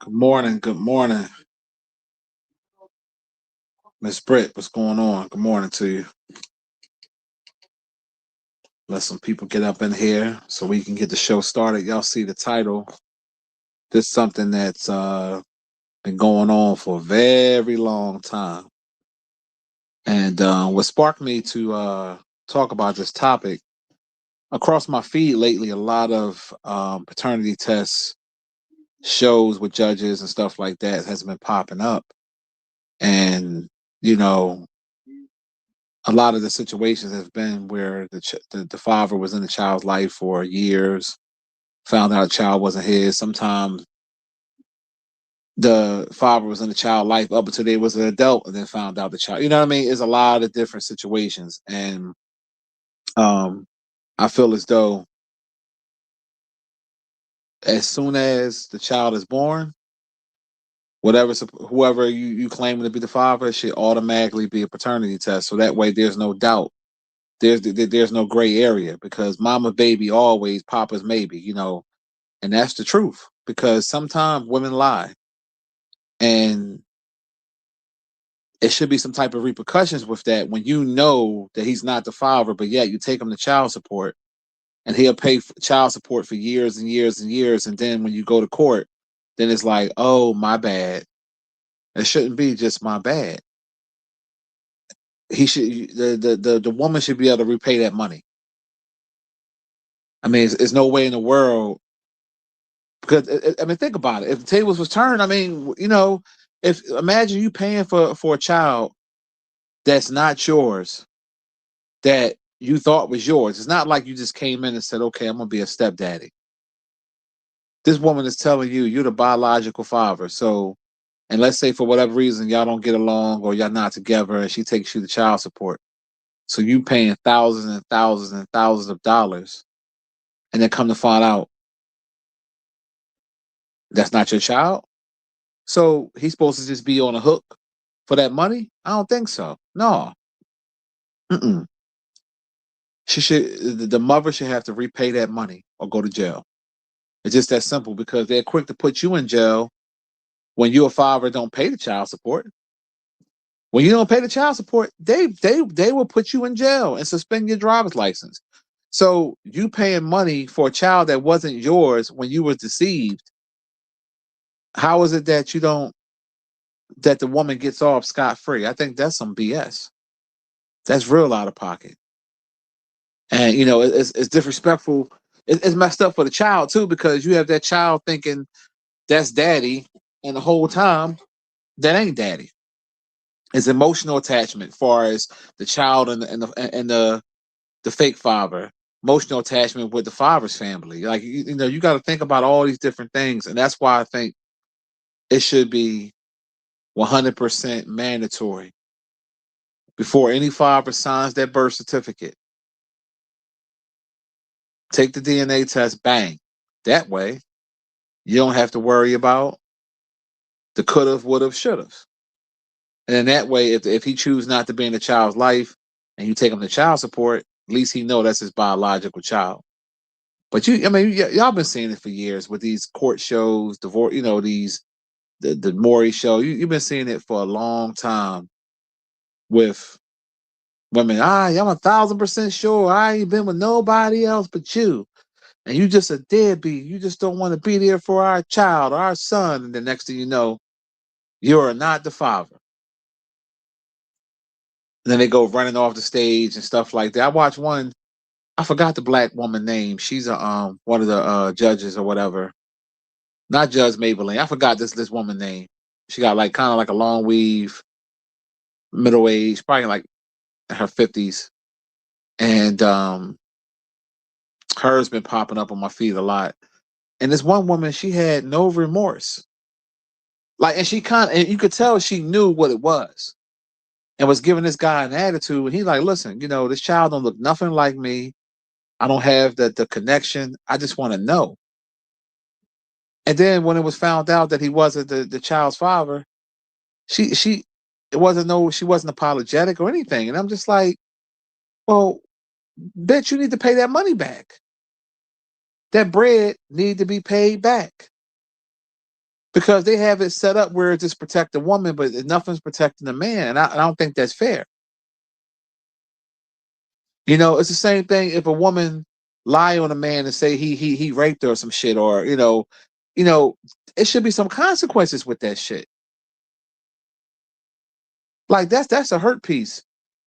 Good morning. Good morning, Miss Britt. What's going on? Good morning to you. Let some people get up in here so we can get the show started. Y'all see the title. This is something that's been going on for a very long time. And what sparked me to talk about this topic across my feed lately, a lot of paternity tests shows with judges and stuff like that has been popping up. And, you know, a lot of the situations have been where the father was in the child's life for years, found out the child wasn't his. Sometimes the father was in the child life up until they was an adult, and then found out the child. You know what I mean? It's a lot of different situations, and um, I feel as though as soon as the child is born, whatever whoever you claim to be the father it should automatically be a paternity test, so that way there's no doubt. There's no gray area because mama baby always, papa's maybe, and that's the truth because sometimes women lie, and it should be some type of repercussions with that when you know that he's not the father, but yet you take him to child support and he'll pay child support for years and years and years, and then when you go to court, then it's like, oh, my bad. It shouldn't be just my bad. He should the woman should be able to repay that money. I mean, there's no way in the world. Because I mean, think about it. If the tables was turned, I mean, if imagine you paying for a child that's not yours, that you thought was yours. It's not like you just came in and said, "Okay, I'm gonna be a stepdaddy." This woman is telling you you're the biological father. So, and let's say for whatever reason y'all don't get along or y'all not together, and she takes you to child support. So you paying thousands and thousands and thousands of dollars, and then come to find out that's not your child. So he's supposed to just be on a hook for that money? I don't think so. No. Mm-mm. She should. The mother should have to repay that money or go to jail. It's just that simple because they're quick to put you in jail when you a father don't pay the child support. When you don't pay the child support, they will put you in jail and suspend your driver's license. So you paying money for a child that wasn't yours when you were deceived. How is it that you don't that the woman gets off scot free? I think that's some BS. That's real out of pocket. And it's disrespectful. It's messed up for the child too because you have that child thinking that's daddy, and the whole time that ain't daddy. It's emotional attachment, far as the child and the fake father. Emotional attachment with the father's family. Like you got to think about all these different things, and that's why I think it should be 100% mandatory before any father signs that birth certificate. Take the DNA test, bang. That way, you don't have to worry about the could have, would have, should have. And then that way, if he chooses not to be in the child's life and you take him to child support, at least he know that's his biological child. But I mean, y'all been seeing it for years with these court shows, divorce, the Maury show. You've been seeing it for a long time with women. I'm 1,000% sure I ain't been with nobody else but you. And you just a deadbeat. You just don't want to be there for our child, our son. And the next thing you know, you're not the father. And then they go running off the stage and stuff like that. I watched one. I forgot the black woman name. She's a one of the judges or whatever. Not Judge Maybelline. I forgot this woman name. She got like kind of like a long weave, middle age, probably like in her 50s, and hers been popping up on my feed a lot. And this one woman, she had no remorse. Like, and and you could tell she knew what it was, and was giving this guy an attitude. And he's like, "Listen, this child don't look nothing like me. I don't have the connection. I just want to know." And then when it was found out that he wasn't the child's father, she it wasn't no she wasn't apologetic or anything. And I'm just like, well, bitch, you need to pay that money back. That bread need to be paid back. because they have it set up where it just protect the woman, but nothing's protecting the man, and I don't think that's fair. You know, it's the same thing if a woman lie on a man and say he raped her or some shit, or you know, it should be some consequences with that shit. Like that's a hurt piece.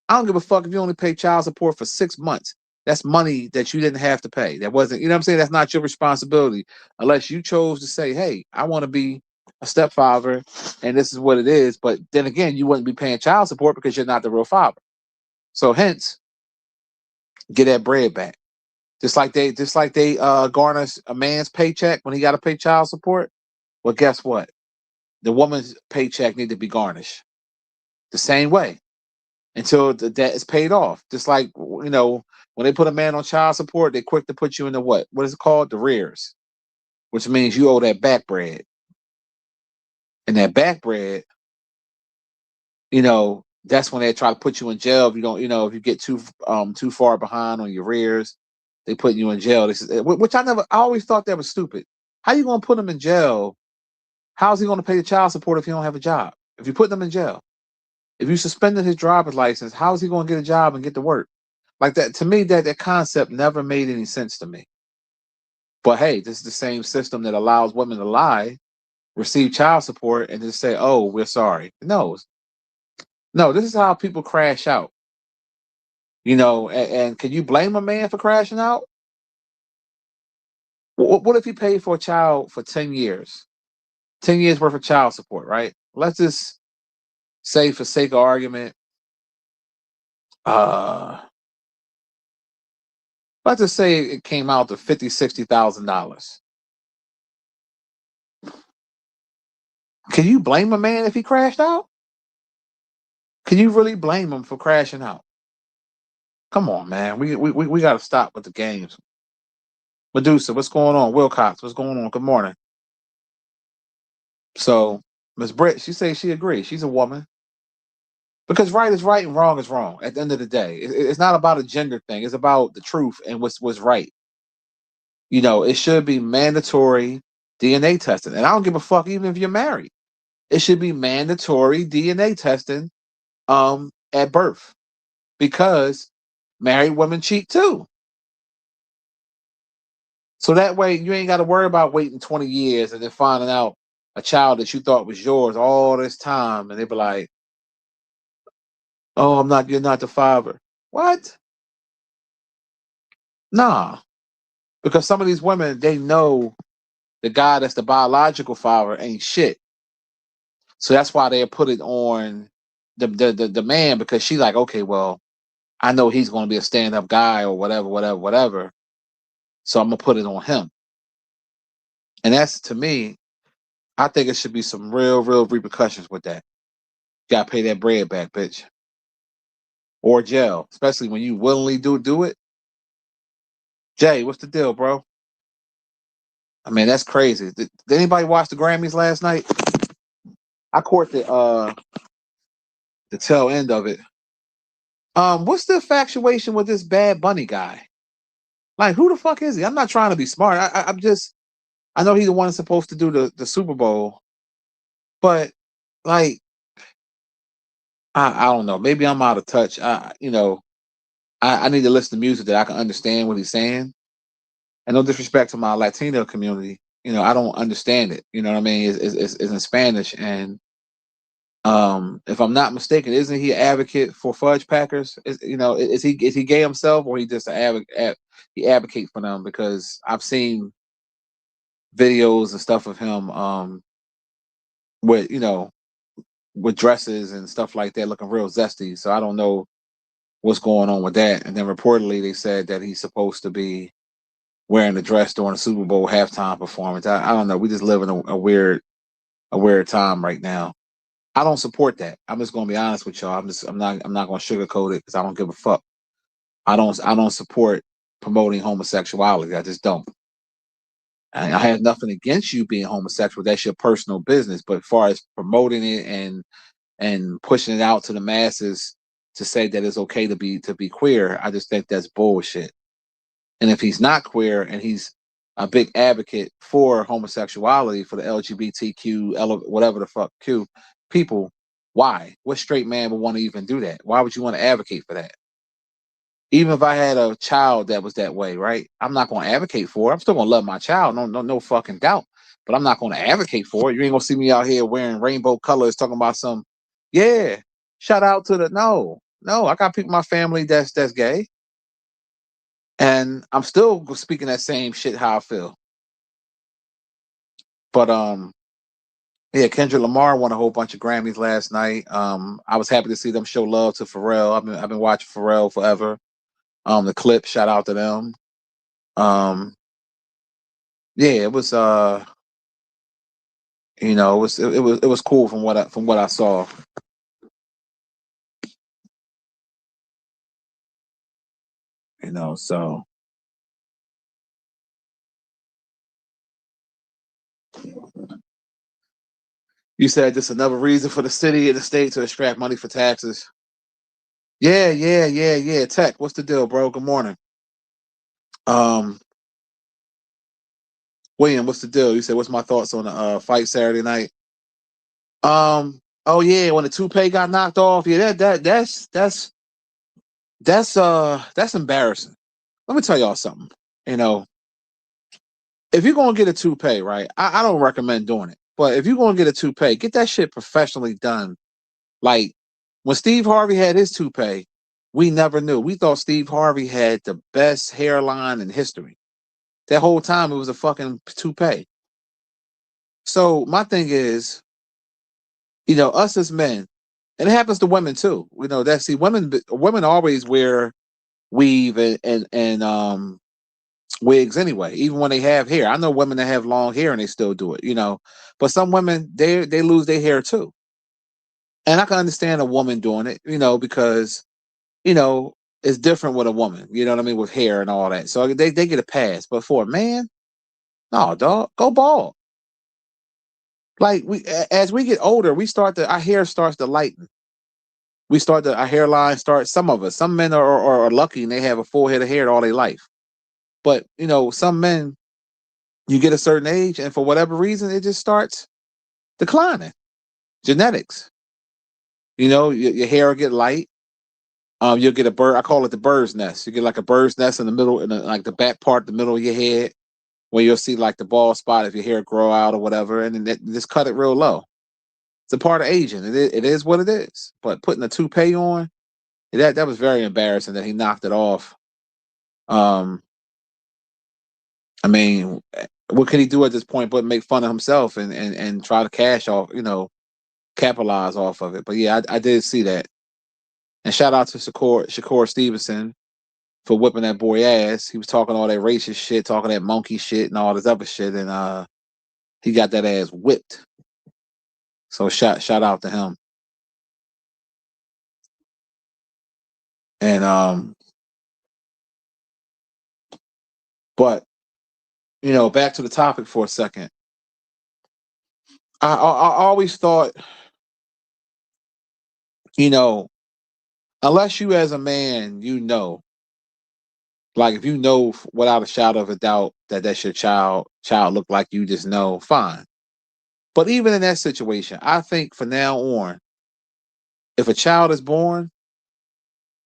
I don't give a fuck if you only pay child support for 6 months. That's money that you didn't have to pay. That wasn't, you know what I'm saying? That's not your responsibility unless you chose to say, hey, I want to be a stepfather and this is what it is. But then again, you wouldn't be paying child support because you're not the real father. So hence, get that bread back. Just like they garnish a man's paycheck when he got to pay child support. Well, guess what? The woman's paycheck need to be garnished the same way until the debt is paid off. Just like, when they put a man on child support, they quick to put you in the what? What is it called? The rears, which means you owe that back bread. And that back bread, that's when they try to put you in jail if you don't, if you get too far behind on your rears, they put you in jail. Which I always thought that was stupid. How you gonna put him in jail? How's he gonna pay the child support if he don't have a job? If you put them in jail, if you suspended his driver's license, how is he gonna get a job and get to work? Like that, to me, that concept never made any sense to me. But hey, this is the same system that allows women to lie, receive child support, and just say, "Oh, we're sorry." No, this is how people crash out. And can you blame a man for crashing out? What if he paid for a child for 10 years? 10 years worth of child support, right? Let's just say, for sake of argument, uh, let's just say it came out to $50,000, $60,000. Can you blame a man if he crashed out? Can you really blame him for crashing out? Come on, man. We got to stop with the games. Medusa, what's going on? Wilcox, what's going on? Good morning. So, Miss Britt, she says she agrees. She's a woman. Because right is right and wrong is wrong at the end of the day. It's not about a gender thing. It's about the truth and what's right. It should be mandatory DNA testing. And I don't give a fuck even if you're married. It should be mandatory DNA testing at birth. Because married women cheat too. So that way you ain't got to worry about waiting 20 years and then finding out a child that you thought was yours all this time, and they be like, "Oh, you're not the father." What? Nah. Because some of these women, they know the guy that's the biological father ain't shit. So that's why they put it on the man, because she like, okay, well, I know he's gonna be a stand-up guy or whatever, whatever, whatever. So I'm gonna put it on him. And that's, to me, I think it should be some real, real repercussions with that. You gotta pay that bread back, bitch. Or jail, especially when you willingly do it. Jay, what's the deal, bro? I mean, that's crazy. Did anybody watch the Grammys last night? I caught the tail end of it. What's the infatuation with this Bad Bunny guy? Like, who the fuck is he? I'm not trying to be smart. I'm just, I know he's the one that's supposed to do the Super Bowl, but like, I don't know. Maybe I'm out of touch. I need to listen to music that I can understand what he's saying. And no disrespect to my Latino community, I don't understand it. You know what I mean? It's in Spanish, and if I'm not mistaken, isn't he an advocate for fudge packers? Is he gay himself, or he just he advocates for them? Because I've seen videos and stuff of him with with dresses and stuff like that, looking real zesty. So I don't know what's going on with that. And then reportedly they said that he's supposed to be wearing a dress during the Super Bowl halftime performance. I don't know. We just live in a weird time right now. I don't support that. I'm just gonna be honest with y'all. I'm not gonna sugarcoat it because I don't give a fuck. I don't support promoting homosexuality. I just don't. I have nothing against you being homosexual. That's your personal business. But as far as promoting it and pushing it out to the masses to say that it's okay to be queer, I just think that's bullshit. And if he's not queer and he's a big advocate for homosexuality, for the LGBTQ, whatever the fuck Q people. Why? What straight man would want to even do that? Why would you want to advocate for that? Even if I had a child that was that way, right? I'm not going to advocate for it. I'm still going to love my child, no fucking doubt. But I'm not going to advocate for it. You ain't going to see me out here wearing rainbow colors, talking about some. Yeah, shout out to the no. I got people in my family that's gay, and I'm still speaking that same shit how I feel. But yeah, Kendrick Lamar won a whole bunch of Grammys last night. I was happy to see them show love to Pharrell. I've been watching Pharrell forever. The clip, shout out to them. Yeah, it was it was cool from what I saw. So you said just another reason for the city and the state to extract money for taxes. Yeah. Tech, what's the deal, bro? Good morning. Um, William, what's the deal? You said what's my thoughts on the fight Saturday night? Oh yeah, when the toupee got knocked off, yeah, that's embarrassing. Let me tell y'all something. You know, if you're gonna get a toupee, right? I don't recommend doing it. But if you're gonna get a toupee, get that shit professionally done. Like when Steve Harvey had his toupee, we never knew. We thought Steve Harvey had the best hairline in history. That whole time it was a fucking toupee. So my thing is, us as men, and it happens to women too. Women always wear weave and wigs anyway, even when they have hair. I know women that have long hair and they still do it. But some women they lose their hair too. And I can understand a woman doing it, because you know it's different with a woman. You know what I mean, with hair and all that. So they get a pass. But for a man, no, dog, go bald. Like as we get older, our hair starts to lighten. Our hairline starts. Some men are lucky and they have a full head of hair all their life. But some men, you get a certain age, and for whatever reason, it just starts declining. Genetics. Your hair will get light. You'll get a bird. I call it the bird's nest. You get like a bird's nest in the middle, like the back part, the middle of your head, where you'll see like the bald spot if your hair grow out or whatever, and then just cut it real low. It's a part of aging. It is what it is. But putting a toupee on, that was very embarrassing that he knocked it off. I mean, what could he do at this point but make fun of himself and try to capitalize off of it? But yeah, I did see that. And shout out to Shakur Stevenson for whipping that boy ass. He was talking all that racist shit, talking that monkey shit and all this other shit, and he got that ass whipped. So shout out to him. And but back to the topic for a second. I always thought, unless you as a man, like if without a shadow of a doubt that that's your child look like you, just know, fine. But even in that situation, I think from now on, if a child is born,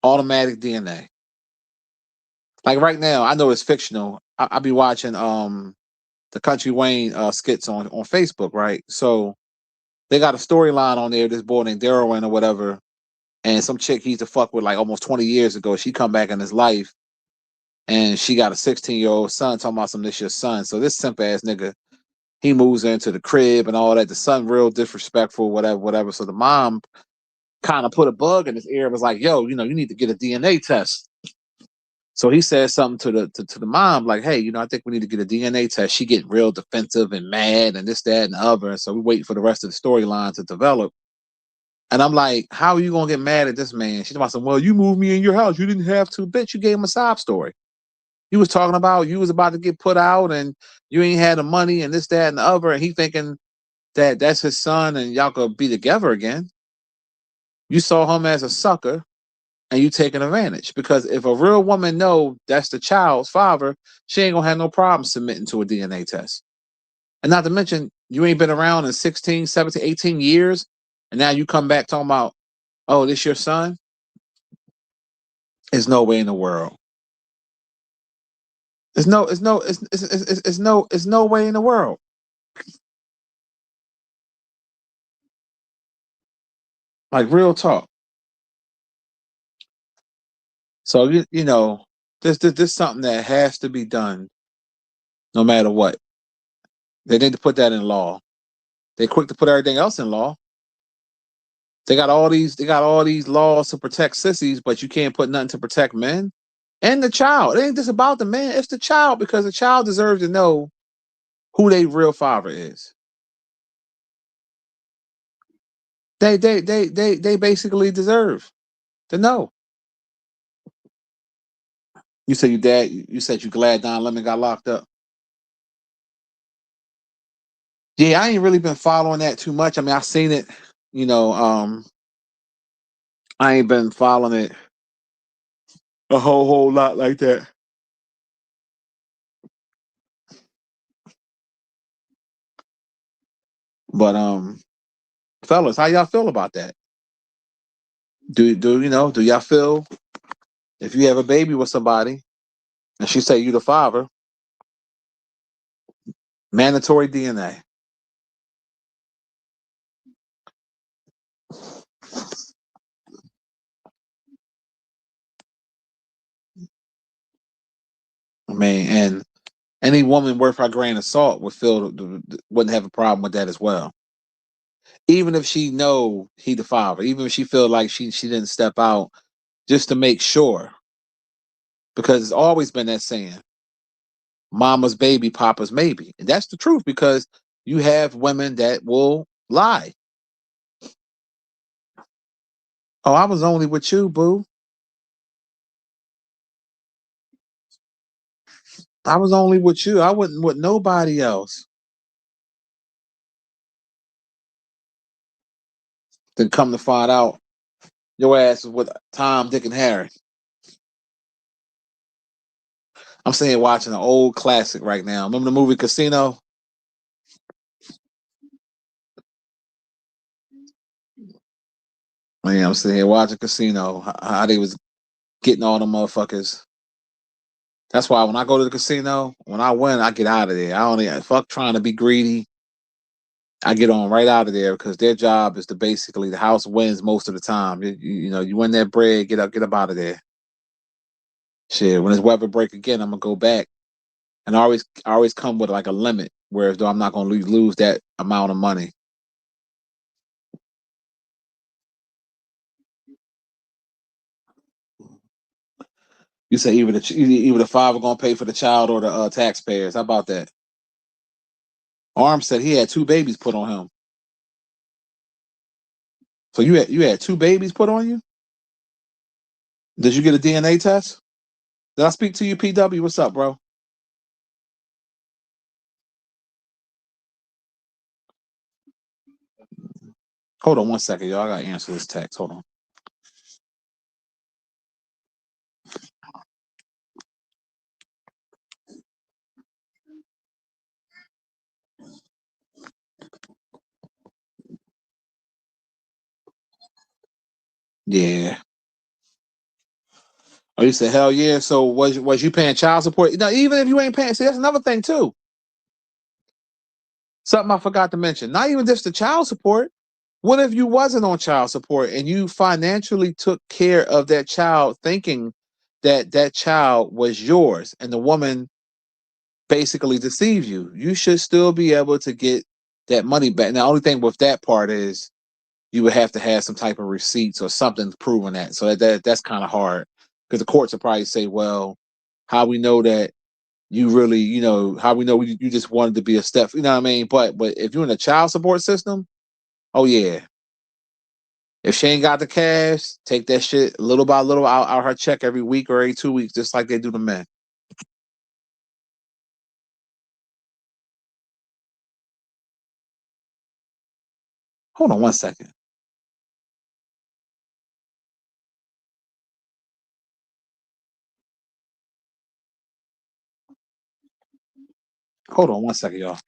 automatic DNA. Like right now, I know it's fictional. I be watching the Country Wayne skits on Facebook, right? So they got a storyline on there. This boy named Darwin or whatever, and some chick he used to fuck with like almost 20 years ago. She come back in his life, and she got a 16-year-old son. Talking about some this your son. So this simp ass nigga, he moves into the crib and all that. The son real disrespectful, whatever. So the mom kind of put a bug in his ear. Was like, yo, you need to get a DNA test. So he said something to the mom, like, hey, I think we need to get a DNA test. She get real defensive and mad and this, that, and the other. And so we wait for the rest of the storyline to develop. And I'm like, how are you gonna get mad at this man? She's about to say, well, you moved me in your house. You didn't have to, bitch. You gave him a sob story. You was talking about you was about to get put out and you ain't had the money and this, that, and the other. And he thinking that that's his son and y'all could be together again. You saw him as a sucker. and you taking advantage. Because if a real woman know that's the child's father, she ain't gonna have no problem submitting to a DNA test. And not to mention, you ain't been around in 16, 17, 18 years, and now you come back talking about, oh, this your son? There's no way in the world. It's no way in the world. Like real talk. So you know, this something that has to be done no matter what. They need to put that in law. They quick to put everything else in law. They got all these laws to protect sissies, but you can't put nothing to protect men and the child. It ain't just about the man, it's the child, because the child deserves to know who their real father is. They basically deserve to know. You said your dad. You said you glad Don Lemon got locked up. Yeah, I ain't really been following that too much. I mean, I seen it. You know, I ain't been following it a whole lot like that. But fellas, how y'all feel about that? Do you know? Do y'all feel if you have a baby with somebody and she say you the father, mandatory DNA? I mean, and any woman worth her grain of salt would feel wouldn't have a problem with that as well. Even if she know he the father, even if she feel like she didn't step out just to make sure, because it's always been that saying, "Mama's baby, Papa's maybe," and that's the truth. Because you have women that will lie. Oh, I was only with you, boo. I was only with you. I wasn't with nobody else. Then come to find out, your ass is with Tom, Dick, and Harry. I'm saying watching an old classic right now. Remember the movie Casino? Man, I'm sitting here watching Casino. How they was getting all the motherfuckers. That's why when I go to the casino, when I win, I get out of there. I don't even fuck trying to be greedy. I get on right out of there because their job is to basically the house wins most of the time. You know, you win that bread, get up out of there. Shit, when it's weather break again, I'm gonna go back, and I always come with like a limit, whereas though I'm not gonna lose that amount of money. You say either the father gonna pay for the child or the taxpayers. How about that? Arm said he had two babies put on him. So you had two babies put on you? Did you get a DNA test? Did I speak to you, PW? What's up, bro? Hold on 1 second, y'all. I gotta answer this text. Hold on. Yeah. Oh, you said hell yeah. So was you paying child support? Now, even if you ain't paying, see that's another thing too. Something I forgot to mention. Not even just the child support. What if you wasn't on child support and you financially took care of that child, thinking that that child was yours, and the woman basically deceived you? You should still be able to get that money back. Now, the only thing with that part is you would have to have some type of receipts or something proving that. So that's kind of hard because the courts will probably say, well, how we know that you really, you know, how we know you just wanted to be a step, you know what I mean? But if you're in a child support system, oh yeah. If she ain't got the cash, take that shit little by little out her check every week or every 2 weeks, just like they do the men. Hold on 1 second. Hold on 1 second, y'all.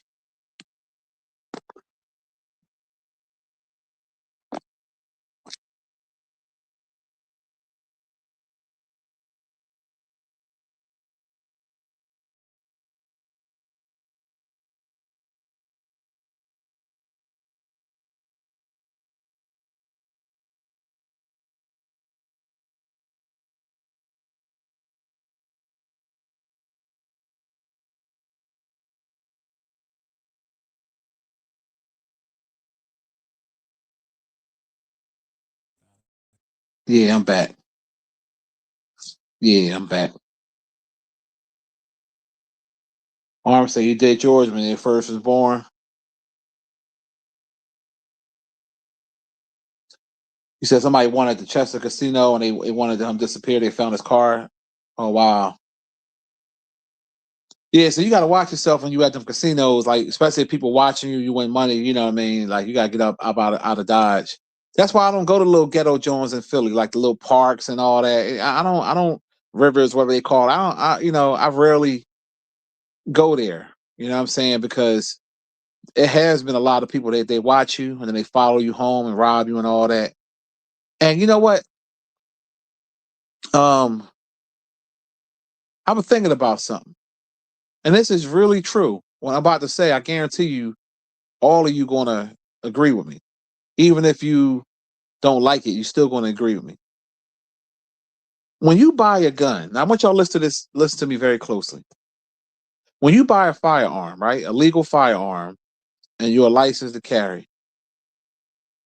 Yeah, I'm back. Yeah, I'm back. Arm said you did yours when they first was born. He said somebody wanted the Chester Casino and they wanted him to disappear. They found his car. Oh wow. Yeah, so you got to watch yourself when you at them casinos, like especially if people watching you, you win money. You know what I mean? Like you got to get up out of Dodge. That's why I don't go to little ghetto joints in Philly, like the little parks and all that. I don't rivers, whatever they call it. I rarely go there. You know what I'm saying? Because it has been a lot of people that they watch you and then they follow you home and rob you and all that. And you know what? Um, I was thinking about something, and this is really true. What I'm about to say, I guarantee you, all of you gonna agree with me. Even if you don't like it, you still gonna agree with me. When you buy a gun, now I want y'all to listen to me very closely. When you buy a firearm, right, a legal firearm, and you're licensed to carry,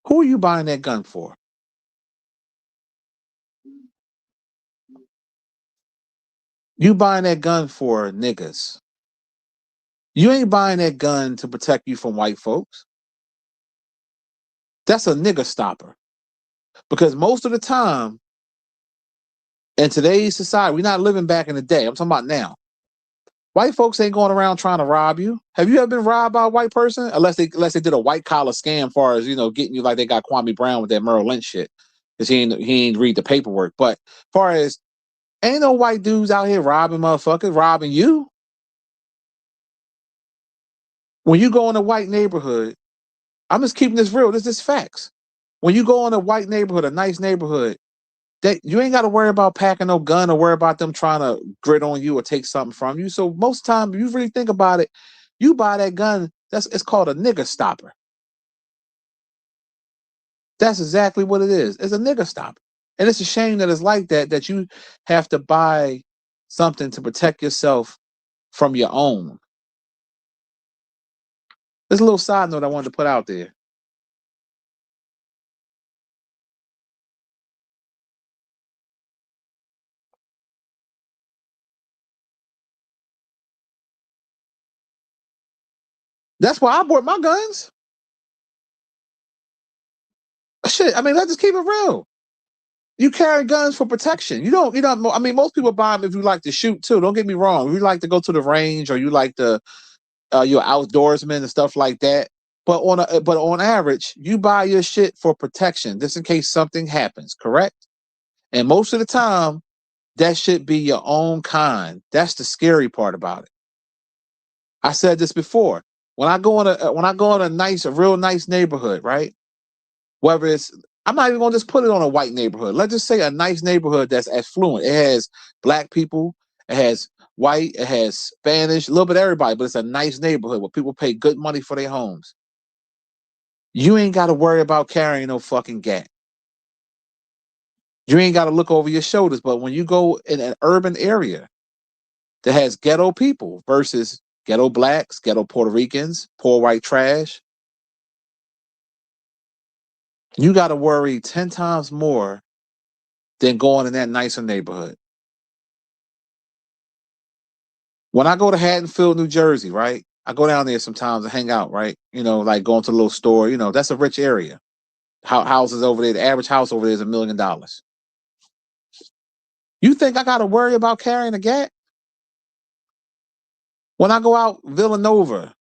who are you buying that gun for? You buying that gun for niggas. You ain't buying that gun to protect you from white folks. That's a nigga stopper. Because most of the time in today's society, we're not living back in the day. I'm talking about now. White folks ain't going around trying to rob you. Have you ever been robbed by a white person? Unless they did a white collar scam, far as getting you like they got Kwame Brown with that Merrill Lynch shit, because he ain't read the paperwork. But far as ain't no white dudes out here robbing motherfuckers, robbing you. When you go in a white neighborhood, I'm just keeping this real. This is facts. When you go in a white neighborhood, a nice neighborhood, that you ain't got to worry about packing no gun or worry about them trying to grit on you or take something from you. So most time, if you really think about it, you buy that gun. It's called a nigga stopper. That's exactly what it is. It's a nigga stopper, and it's a shame that it's like that. That you have to buy something to protect yourself from your own. There's a little side note I wanted to put out there. That's why I bought my guns. Shit, I mean, let's just keep it real. You carry guns for protection. You don't. I mean, most people buy them if you like to shoot too. Don't get me wrong. If you like to go to the range or you like to, you're outdoorsman and stuff like that. But on average, you buy your shit for protection, just in case something happens. Correct. And most of the time, that should be your own kind. That's the scary part about it. I said this before. When I go in a real nice neighborhood, right? Whether it's I'm not even gonna just put it on a white neighborhood. Let's just say a nice neighborhood that's affluent. It has black people, it has white, it has Spanish, a little bit of everybody, but it's a nice neighborhood where people pay good money for their homes. You ain't got to worry about carrying no fucking gat. You ain't got to look over your shoulders. But when you go in an urban area that has ghetto people versus ghetto blacks, ghetto Puerto Ricans, poor white trash, you got to worry 10 times more than going in that nicer neighborhood. When I go to Haddonfield, New Jersey, right? I go down there sometimes and hang out, right? Like going to a little store. That's a rich area. Houses over there, the average house over there is $1 million. You think I got to worry about carrying a gat? When I go out Villanova,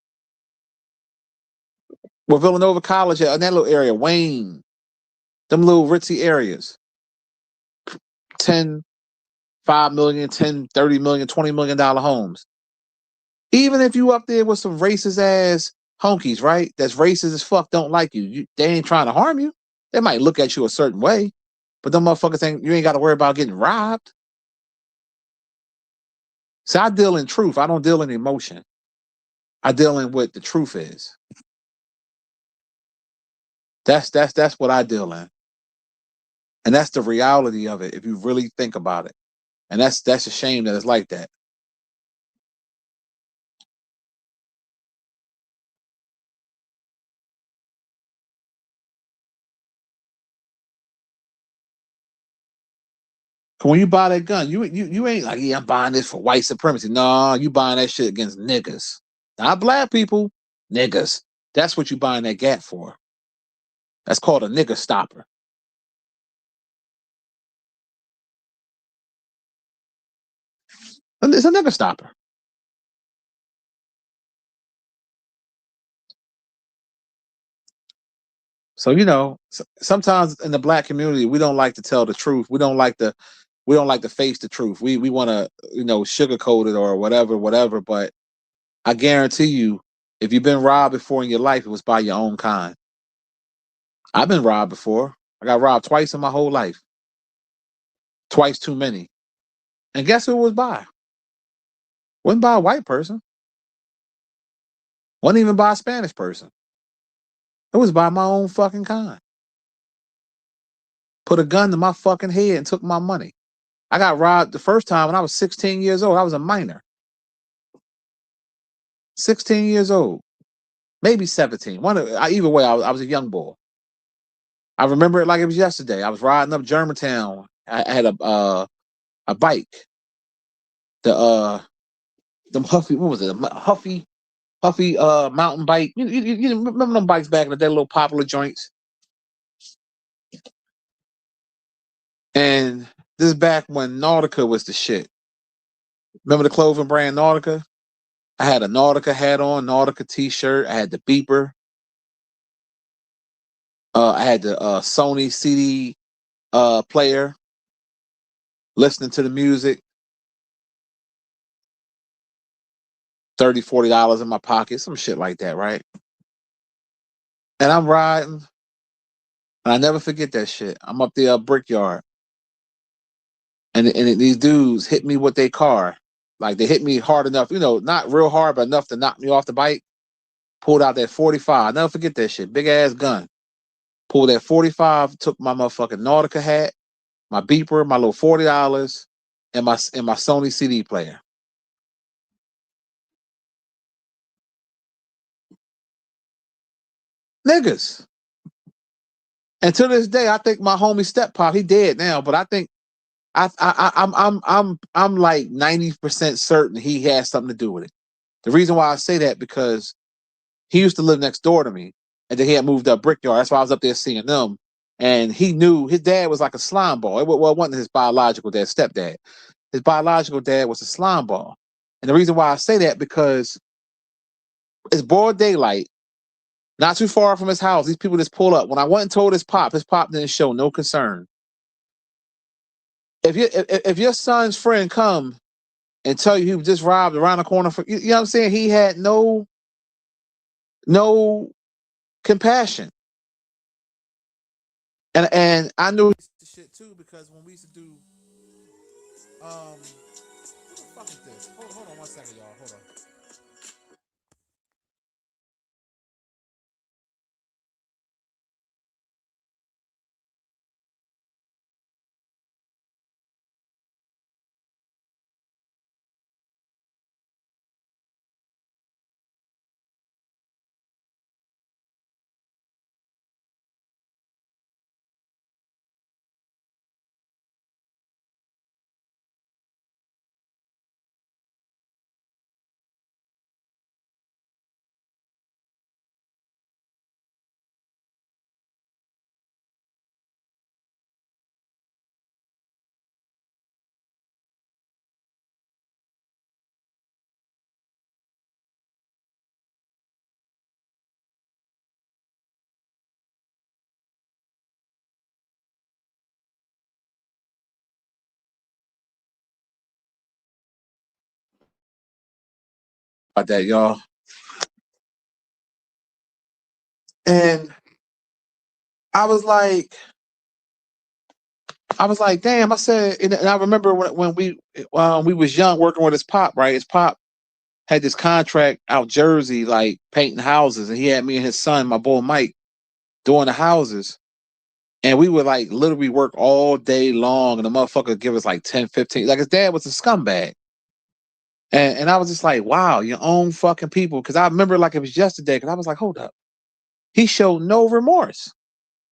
Villanova College, in that little area, Wayne, them little ritzy areas, 10, 5 million, 10, 30 million, $20 million homes. Even if you up there with some racist ass honkies, right? That's racist as fuck, don't like you. They ain't trying to harm you. They might look at you a certain way, but them motherfuckers ain't. You ain't got to worry about getting robbed. So I deal in truth. I don't deal in emotion. I deal in what the truth is. That's what I deal in, and that's the reality of it. If you really think about it, and that's a shame that it's like that. When you buy that gun, you ain't like, yeah, I'm buying this for white supremacy. No, you buying that shit against niggas, not black people, niggas. That's what you buying that gat for. That's called a nigga stopper. It's a nigga stopper. So sometimes in the black community, we don't like to tell the truth. We don't like to face the truth. We want to sugarcoat it or whatever. But I guarantee you, if you've been robbed before in your life, it was by your own kind. I've been robbed before. I got robbed twice in my whole life. Twice too many. And guess who it was by? Wasn't by a white person. Wasn't even by a Spanish person. It was by my own fucking kind. Put a gun to my fucking head and took my money. I got robbed the first time when I was 16 years old. I was a minor. 16 years old. Maybe 17. Either way, I was a young boy. I remember it like it was yesterday. I was riding up Germantown. I had a bike. The Huffy, what was it? A Huffy mountain bike. You remember them bikes back in the day, little popular joints? And this is back when Nautica was the shit. Remember the clothing brand Nautica? I had a Nautica hat on, Nautica t-shirt. I had the beeper. I had the Sony CD player, listening to the music. $30, $40 in my pocket, some shit like that, right? And I'm riding, and I never forget that shit. I'm up there, Brickyard, and these dudes hit me with their car. Like they hit me hard enough, not real hard, but enough to knock me off the bike. Pulled out that 45. I'll never forget that shit. Big ass gun. Pulled that 45, took my motherfucking Nautica hat, my beeper, my little $40, and my Sony CD player. Niggas. And to this day, I think my homie Step Pop, he dead now, but I think I'm like 90% certain he has something to do with it. The reason why I say that because he used to live next door to me, and then he had moved up Brickyard. That's why I was up there seeing them. And he knew his dad was like a slime ball. Well, it wasn't his biological dad, stepdad. His biological dad was a slime ball. And the reason why I say that because it's broad daylight, not too far from his house. These people just pull up. When I went and told his pop didn't show no concern. If your son's friend come and tell you he was just robbed around the corner for you know what I'm saying, he had no compassion. And I knew the shit too because when we used to do what the fuck is this? Hold on 1 second, y'all. Hold on. About that, y'all. And I was like, damn. I said, and I remember when we was young, working with his pop. Right, his pop had this contract out Jersey, like painting houses, and he had me and his son, my boy Mike, doing the houses. And we would like literally work all day long, and the motherfucker would give us like 10, 15. Like his dad was a scumbag. And I was just like, wow, your own fucking people. Cause I remember like it was yesterday, because I was like, hold up. He showed no remorse.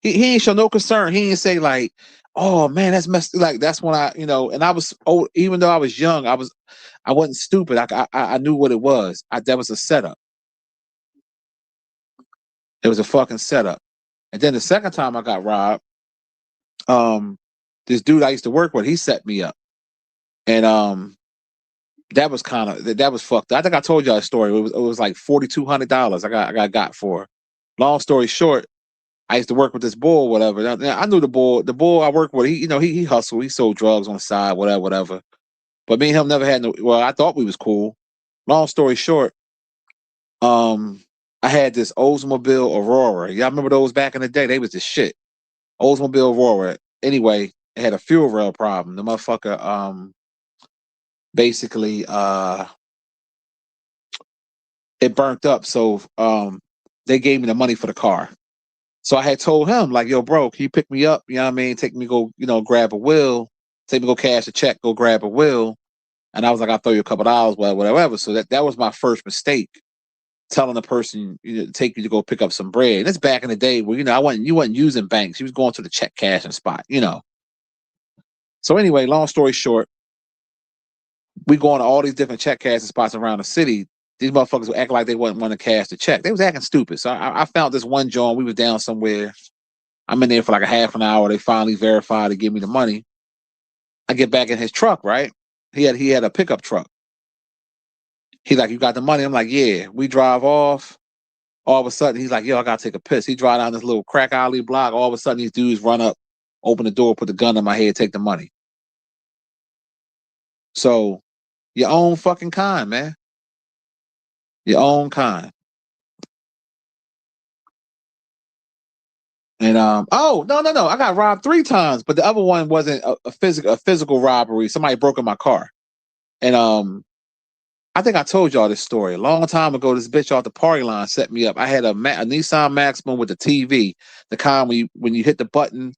He ain't show no concern. He didn't say like, oh man, that's messed. Like that's when and I was old, even though I was young, I wasn't stupid. I knew what it was. That was a setup. It was a fucking setup. And then the second time I got robbed, this dude I used to work with, he set me up. And that was that was fucked up. I think I told y'all a story. It was like $4,200 I got for. Long story short, I used to work with this bull, whatever. I knew the bull. The bull I worked with, he hustled. He sold drugs on the side, whatever. But me and him never had no. Well, I thought we was cool. Long story short, I had this Oldsmobile Aurora. Y'all remember those back in the day? They was the shit. Oldsmobile Aurora. Anyway, it had a fuel rail problem. The motherfucker, basically, it burnt up. So, they gave me the money for the car. So I had told him, like, yo, bro, can you pick me up? You know what I mean? Take me go, grab a wheel. Take me go cash a check, go grab a wheel. And I was like, I'll throw you a couple dollars, whatever. So that was my first mistake. Telling the person, take you to go pick up some bread. And it's back in the day where, you wasn't using banks. You was going to the check cashing spot, So anyway, long story short, we going to all these different check cashing spots around the city. These motherfuckers would act like they wasn't want to cash the check. They was acting stupid. So I found this one joint. We was down somewhere. I'm in there for like a half an hour. They finally verified to give me the money. I get back in his truck, right? He had a pickup truck. He like, you got the money? I'm like, yeah. We drive off. All of a sudden, he's like, yo, I gotta take a piss. He drive down this little crack alley block. All of a sudden, these dudes run up, open the door, put the gun in my head, take the money. So, your own fucking kind, man. Your own kind. And oh no, I got robbed 3 times, but the other one wasn't a physical robbery. Somebody broke in my car, and I think I told y'all this story a long time ago. This bitch off the party line set me up. I had a Nissan Maxima with the TV, the kind when you hit the button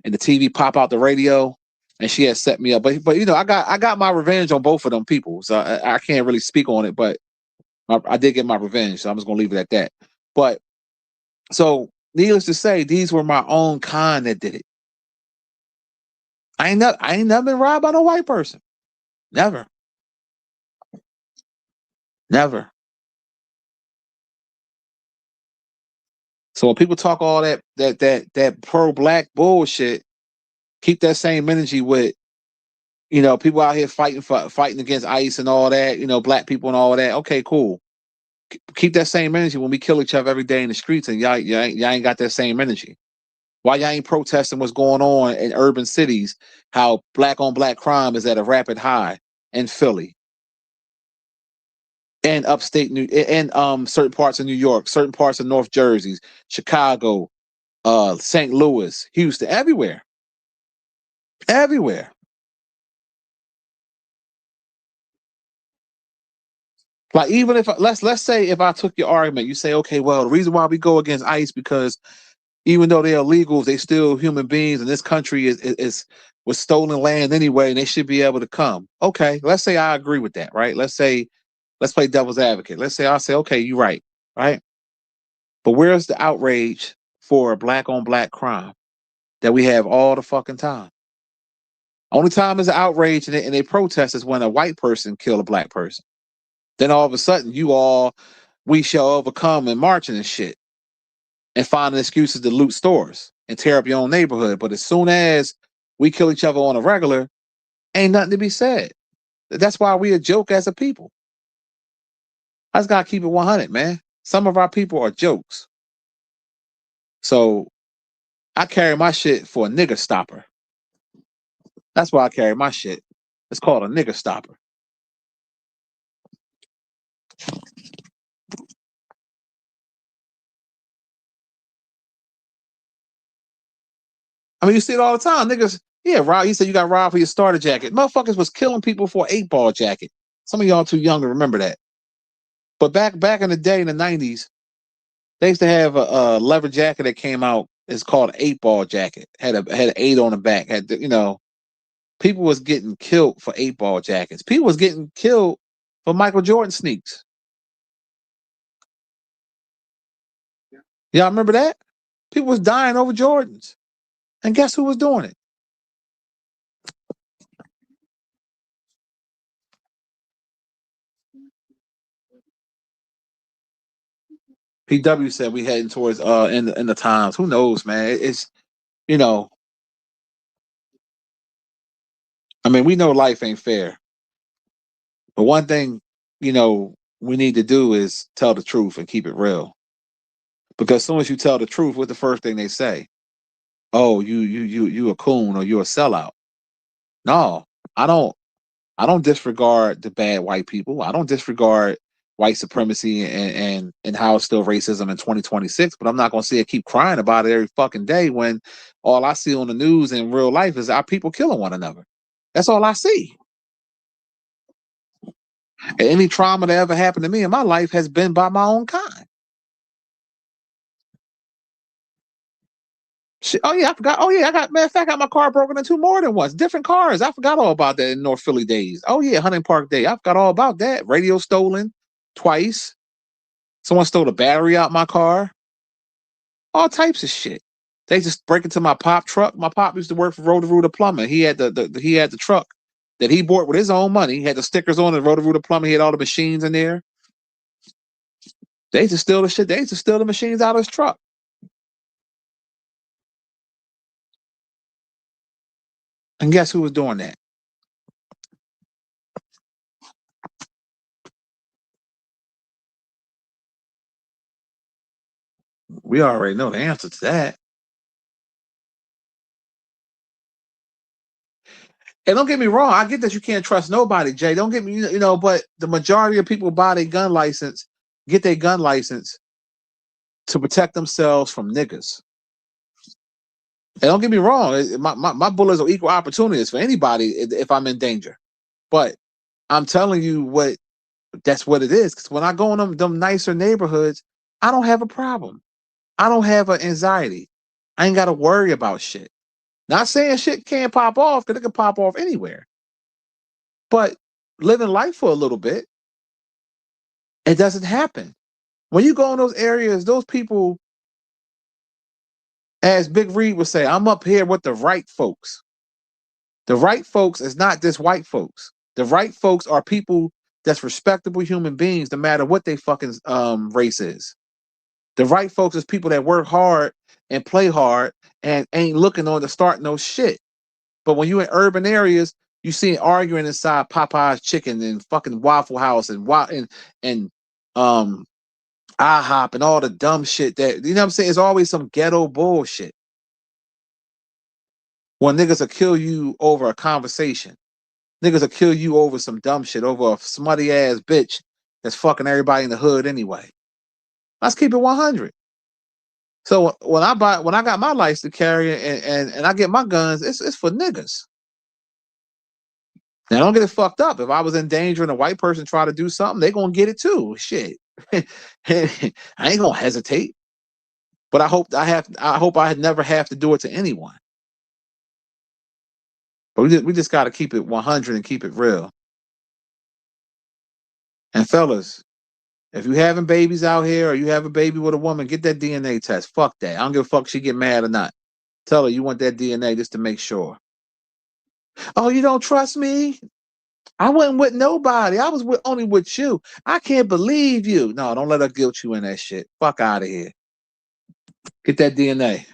and the TV pop out the radio, and she had set me up. But I got my revenge on both of them people, so I can't really speak on it. But I did get my revenge, so I'm just gonna leave it at that. But so needless to say, these were my own kind that did it. I ain't never been robbed by no white person. Never. Never. So when people talk all that pro-black bullshit, keep that same energy with, people out here fighting against ICE and all that, black people and all that. Okay, cool. Keep that same energy when we kill each other every day in the streets, and y'all ain't got that same energy. Why y'all ain't protesting what's going on in urban cities? How black on black crime is at a rapid high in Philly, and upstate New, and certain parts of New York, certain parts of North Jersey, Chicago, St. Louis, Houston, everywhere. Like, even if let's say if I took your argument, you say, okay, well, the reason why we go against ICE because even though they're illegals, they still human beings, and this country is was stolen land anyway, and they should be able to come. Okay, let's say I agree with that, right? Let's play devil's advocate. I'll say, okay, you're right, right? But where's the outrage for black on black crime that we have all the fucking time? Only time is outrage and they protest is when a white person kill a black person. Then all of a sudden, we shall overcome and marching and shit, and finding excuses to loot stores and tear up your own neighborhood. But as soon as we kill each other on a regular, ain't nothing to be said. That's why we a joke as a people. I just gotta keep it 100, man. Some of our people are jokes. So I carry my shit for a nigger stopper. That's why I carry my shit. It's called a nigger stopper. I mean, you see it all the time. Niggas, yeah, Rob, you said you got robbed for your starter jacket. Motherfuckers was killing people for an 8-ball jacket. Some of y'all too young to remember that. But back in the day in the 90s, they used to have a leather jacket that came out. It's called an 8-ball jacket. Had an 8 on the back. People was getting killed for 8-ball jackets. People was getting killed for Michael Jordan sneaks. Y'all remember that? People was dying over Jordans. And guess who was doing it? PW said we heading towards in the times. Who knows, man? It's I mean, we know life ain't fair. But one thing, we need to do is tell the truth and keep it real. Because as soon as you tell the truth, what's the first thing they say? Oh, you a coon or you a sellout. No, I don't I don't disregard the bad white people. I don't disregard white supremacy and how it's still racism in 2026, but I'm not gonna see it keep crying about it every fucking day when all I see on the news in real life is our people killing one another. That's all I see. And any trauma that ever happened to me in my life has been by my own kind. Shit. Oh yeah, I forgot. Oh yeah, matter of fact, I got my car broken into more than once. Different cars. I forgot all about that in North Philly days. Oh yeah, Hunting Park Day. I forgot all about that. Radio stolen twice. Someone stole a battery out my car. All types of shit. They just break into my pop truck. My pop used to work for Roto-Rooter Plumbing. He had the truck that he bought with his own money. He had the stickers on the Roto-Rooter Plumbing. He had all the machines in there. They used to steal the shit. They used to steal the machines out of his truck. And guess who was doing that? We already know the answer to that. And don't get me wrong, I get that you can't trust nobody, Jay. Don't get me, but the majority of people buy their gun license, get their gun license to protect themselves from niggas. And don't get me wrong, my bullets are equal opportunities for anybody if I'm in danger. But I'm telling you that's what it is. Because when I go in them nicer neighborhoods, I don't have a problem. I don't have an anxiety. I ain't got to worry about shit. Not saying shit can't pop off, because it can pop off anywhere. But living life for a little bit, it doesn't happen. When you go in those areas, those people, as Big Reed would say, I'm up here with the right folks. The right folks is not just white folks. The right folks are people that's respectable human beings, no matter what they fucking race is. The right folks is people that work hard and play hard and ain't looking on to start no shit. But when you in urban areas, you see arguing inside Popeye's Chicken and fucking Waffle House and IHOP and all the dumb shit that, you know what I'm saying? It's always some ghetto bullshit. When niggas will kill you over a conversation. Niggas will kill you over some dumb shit, over a smutty ass bitch that's fucking everybody in the hood anyway. Let's keep it 100. So when I got my license to carry and I get my guns, it's for niggas. Now don't get it fucked up. If I was in danger and a white person try to do something, they gonna get it too. Shit. I ain't gonna hesitate. But I hope I never have to do it to anyone. But we just gotta keep it 100 and keep it real. And fellas, if you having babies out here or you have a baby with a woman, get that DNA test. Fuck that. I don't give a fuck if she get mad or not. Tell her you want that DNA just to make sure. Oh, you don't trust me? I wasn't with nobody. I was only with you. I can't believe you. No, don't let her guilt you in that shit. Fuck out of here. Get that DNA.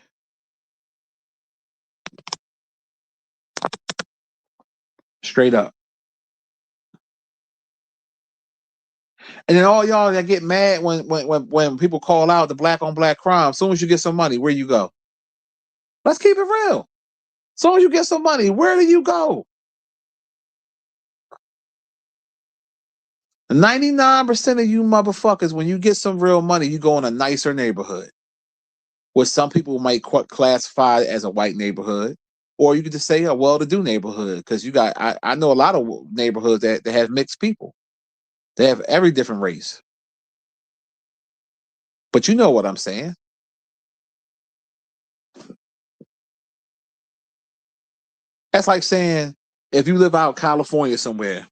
Straight up. And then all y'all that get mad when people call out the black on black crime, as soon as you get some money, where you go? Let's keep it real. As soon as you get some money, where do you go? 99% of you motherfuckers, when you get some real money, you go in a nicer neighborhood. which some people might classify as a white neighborhood, or you could just say a well-to-do neighborhood, because you got I know a lot of neighborhoods that have mixed people. They have every different race. But you know what I'm saying. That's like saying if you live out in California somewhere,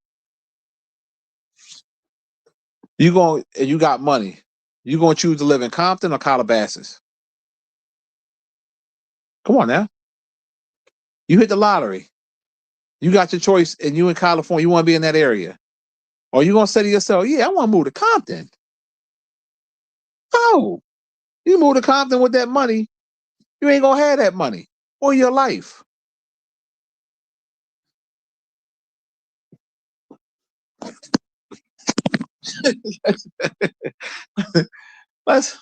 you got money, you gonna choose to live in Compton or Calabasas? Come on now. You hit the lottery. You got your choice, and you in California, you want to be in that area. Or you gonna say to yourself, yeah, I want to move to Compton. Oh, you move to Compton with that money, you ain't gonna have that money or your life. let's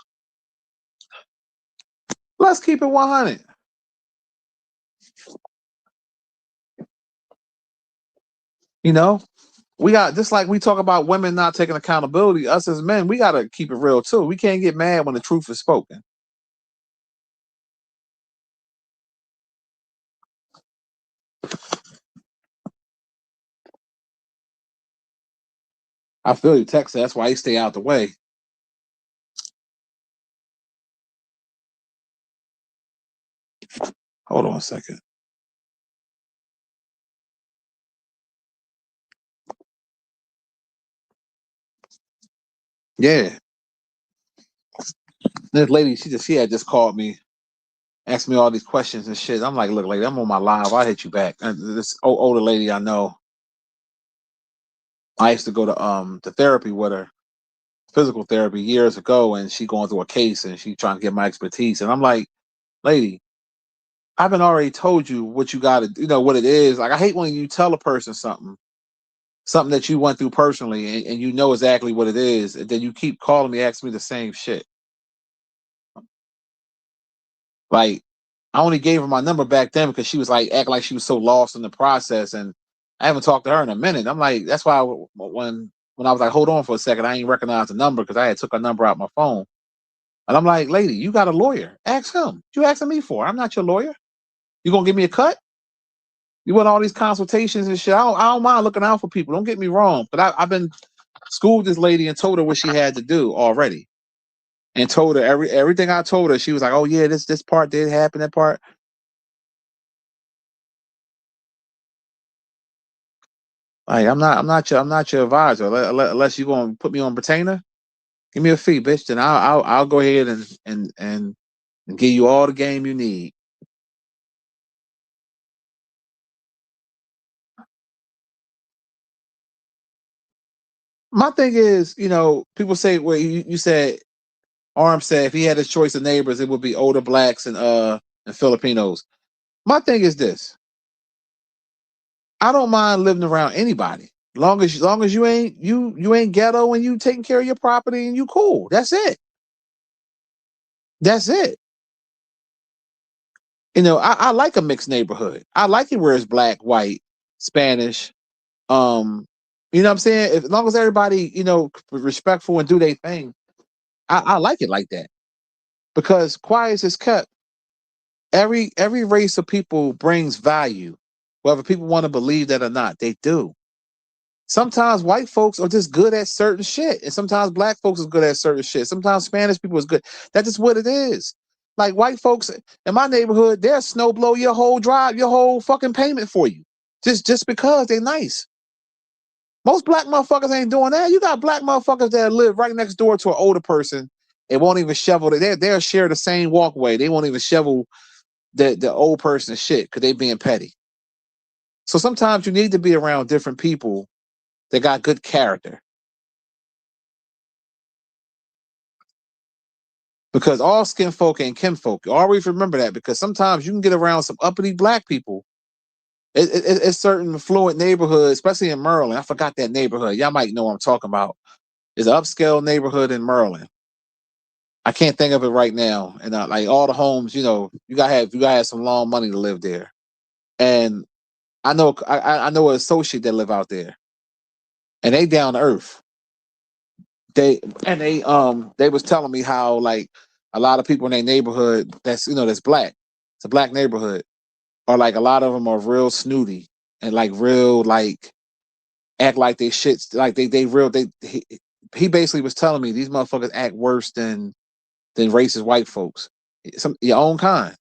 let's keep it 100. You know, we got, just like we talk about women not taking accountability, us as men, we gotta keep it real too. We can't get mad when the truth is spoken. I feel you, Texas. That's why you stay out the way. Hold on a second. Yeah, this lady, she had just called me, asked me all these questions and shit. I'm like, look, lady, I'm on my live. I'll hit you back. And this older lady I know, I used to go to therapy with her, physical therapy years ago, and she going through a case and she trying to get my expertise. And I'm like, lady, I've been already told you what you got to, what it is. Like, I hate when you tell a person something that you went through personally, and you know exactly what it is, and then you keep calling me, asking me the same shit. Like, I only gave her my number back then because she was like acting like she was so lost in the process, and I haven't talked to her in a minute. I'm like, that's why when I was like, hold on for a second, I ain't recognize the number because I had took her number out my phone, and I'm like, lady, you got a lawyer? Ask him. What you asking me for? I'm not your lawyer. You gonna give me a cut? You want all these consultations and shit? I don't mind looking out for people. Don't get me wrong, but I've been schooled this lady and told her what she had to do already, and told her everything I told her. She was like, "Oh yeah, this part did happen. That part." Like, I'm not your advisor unless you gonna put me on retainer. Give me a fee, bitch. Then I'll go ahead and give you all the game you need. My thing is, people say, well, you said, Arm said if he had his choice of neighbors, it would be older blacks and Filipinos. My thing is this: I don't mind living around anybody, long as you ain't ghetto and you taking care of your property and you cool. That's it. That's it. I like a mixed neighborhood. I like it where it's black, white, Spanish. Um, you know what I'm saying? As long as everybody, respectful and do their thing, I like it like that. Because quiet is kept. Every race of people brings value, whether people want to believe that or not. They do. Sometimes white folks are just good at certain shit, and sometimes black folks are good at certain shit. Sometimes Spanish people is good. That's just what it is. Like, white folks in my neighborhood, they'll snow blow your whole drive, your whole fucking payment for you, just because they're nice. Most black motherfuckers ain't doing that. You got black motherfuckers that live right next door to an older person. It won't even shovel. They'll share the same walkway. They won't even shovel the old person's shit because they being petty. So sometimes you need to be around different people that got good character. Because all skin folk ain't kinfolk. Always remember that, because sometimes you can get around some uppity black people. It's certain affluent neighborhoods, especially in Maryland. I forgot that neighborhood. Y'all might know what I'm talking about. It's an upscale neighborhood in Maryland. I can't think of it right now. And like, all the homes, you gotta have some long money to live there. And I know an associate that live out there, and they down to earth. They was telling me how, like, a lot of people in their neighborhood that's that's black. It's a black neighborhood. Or like a lot of them are real snooty and like real like act like they shit like they real they he basically was telling me these motherfuckers act worse than racist white folks. Some your own kind.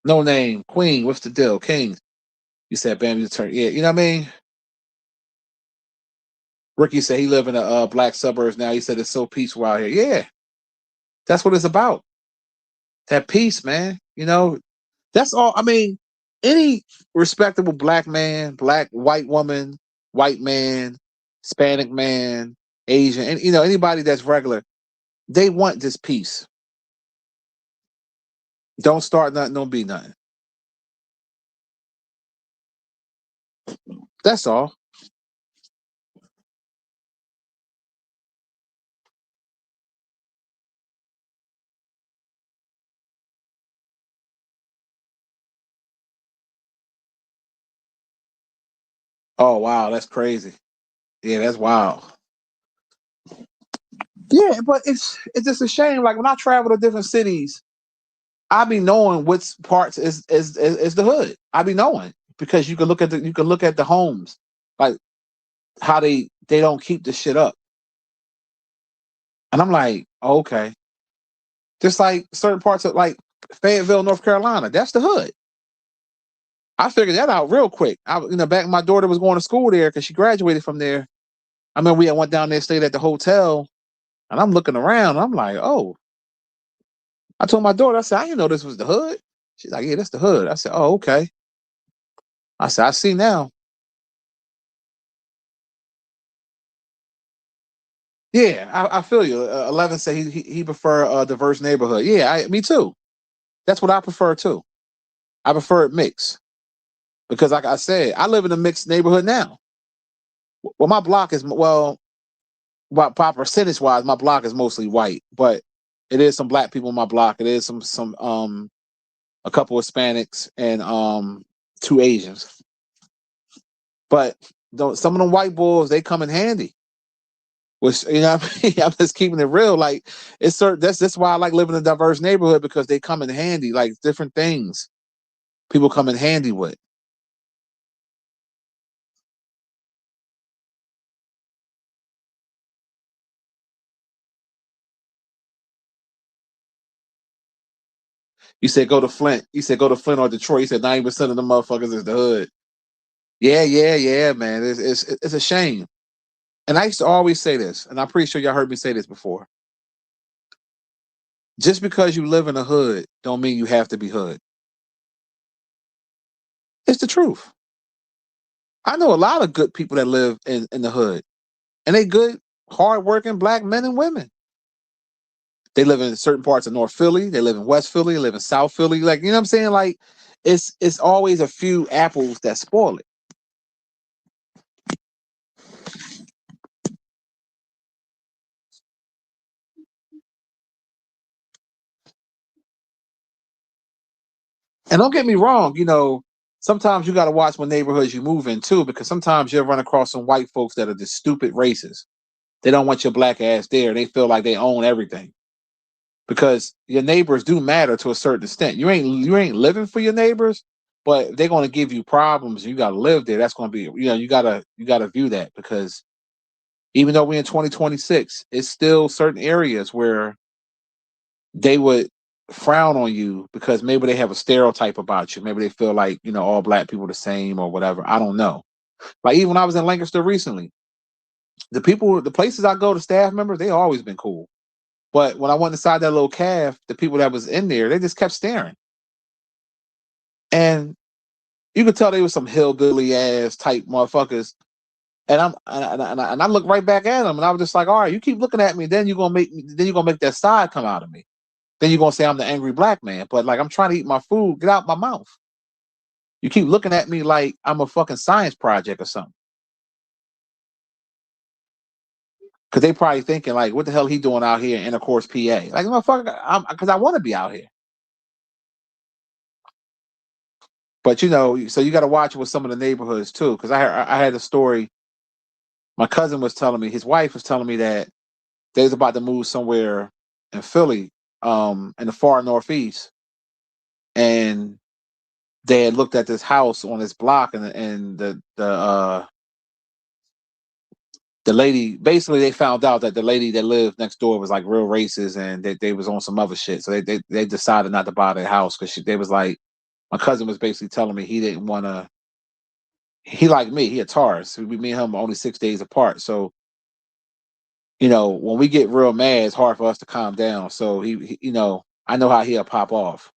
No name, Queen, what's the deal? King. You said Bam, you turn. Yeah, you know what I mean? Ricky said he live in the black suburbs now. He said it's so peaceful out here. Yeah, that's what it's about. That peace, man. That's all. I mean, any respectable black man, black, white woman, white man, Hispanic man, Asian, and anybody that's regular, they want this peace. Don't start nothing, don't be nothing. That's all. Oh wow, that's crazy. Yeah, that's wild. Yeah, but it's just a shame. Like when I travel to different cities, I be knowing which parts is the hood. I be knowing because you can look at the homes, like how they don't keep the shit up, and I'm like, okay, just like certain parts of like Fayetteville, North Carolina, that's the hood. I figured that out real quick. Back when my daughter was going to school there because she graduated from there. I mean, we went down there, stayed at the hotel, and I'm looking around. I'm like, oh, I told my daughter, I said, I didn't know this was the hood. She's like, yeah, that's the hood. I said, oh, okay. I said, I see now. Yeah, I feel you. 11 said he prefer a diverse neighborhood. Yeah, me too. That's what I prefer too. I prefer it mixed because, like I said, I live in a mixed neighborhood now. Well, my block is by percentage wise, my block is mostly white, but it is some black people in my block. It is some a couple of Hispanics and two Asians. But some of them white boys, they come in handy. Which what I mean? I'm just keeping it real. Like it's certain that's why I like living in a diverse neighborhood because they come in handy, like different things. People come in handy with. You said go to Flint. You said go to Flint or Detroit. You said 90% of the motherfuckers is the hood. Yeah, yeah, yeah, man. It's a shame. And I used to always say this, and I'm pretty sure y'all heard me say this before. Just because you live in a hood, don't mean you have to be hood. It's the truth. I know a lot of good people that live in the hood, and they good, hardworking black men and women. They live in certain parts of North Philly. They live in West Philly. They live in South Philly. Like you know what I'm saying? Like it's always a few apples that spoil it. And don't get me wrong, sometimes you got to watch what neighborhoods you move in too, because sometimes you'll run across some white folks that are just stupid racists. They don't want your black ass there. They feel like they own everything because your neighbors do matter to a certain extent. You ain't living for your neighbors, but they're going to give you problems. You got to live there. That's going to be you gotta view that because even though we're in 2026, it's still certain areas where they would frown on you because maybe they have a stereotype about you. Maybe they feel like, all black people are the same or whatever. I don't know. Like even when I was in Lancaster recently, the places I go to staff members, they always been cool. But when I went inside that little calf, the people that was in there, they just kept staring. And you could tell they were some hillbilly ass type motherfuckers. And I looked right back at them and I was just like, all right, you keep looking at me, then you're gonna make that side come out of me. Then you're gonna say I'm the angry black man. But like I'm trying to eat my food, get out my mouth. You keep looking at me like I'm a fucking science project or something. Cause they probably thinking like, what the hell he doing out here in Intercourse, PA? Like motherfucker, because I want to be out here. But so you got to watch it with some of the neighborhoods too. Cause I had a story My cousin was telling me, his wife was telling me that they was about to move somewhere in Philly, in the far northeast, and they had looked at this house on this block, and the lady, basically they found out that the lady that lived next door was like real racist, and they was on some other shit. So they decided not to buy their house because they was like, my cousin was basically telling me he didn't want to. He like me, he a Taurus. Me and him are only 6 days apart. So when we get real mad, it's hard for us to calm down. So I know how he'll pop off.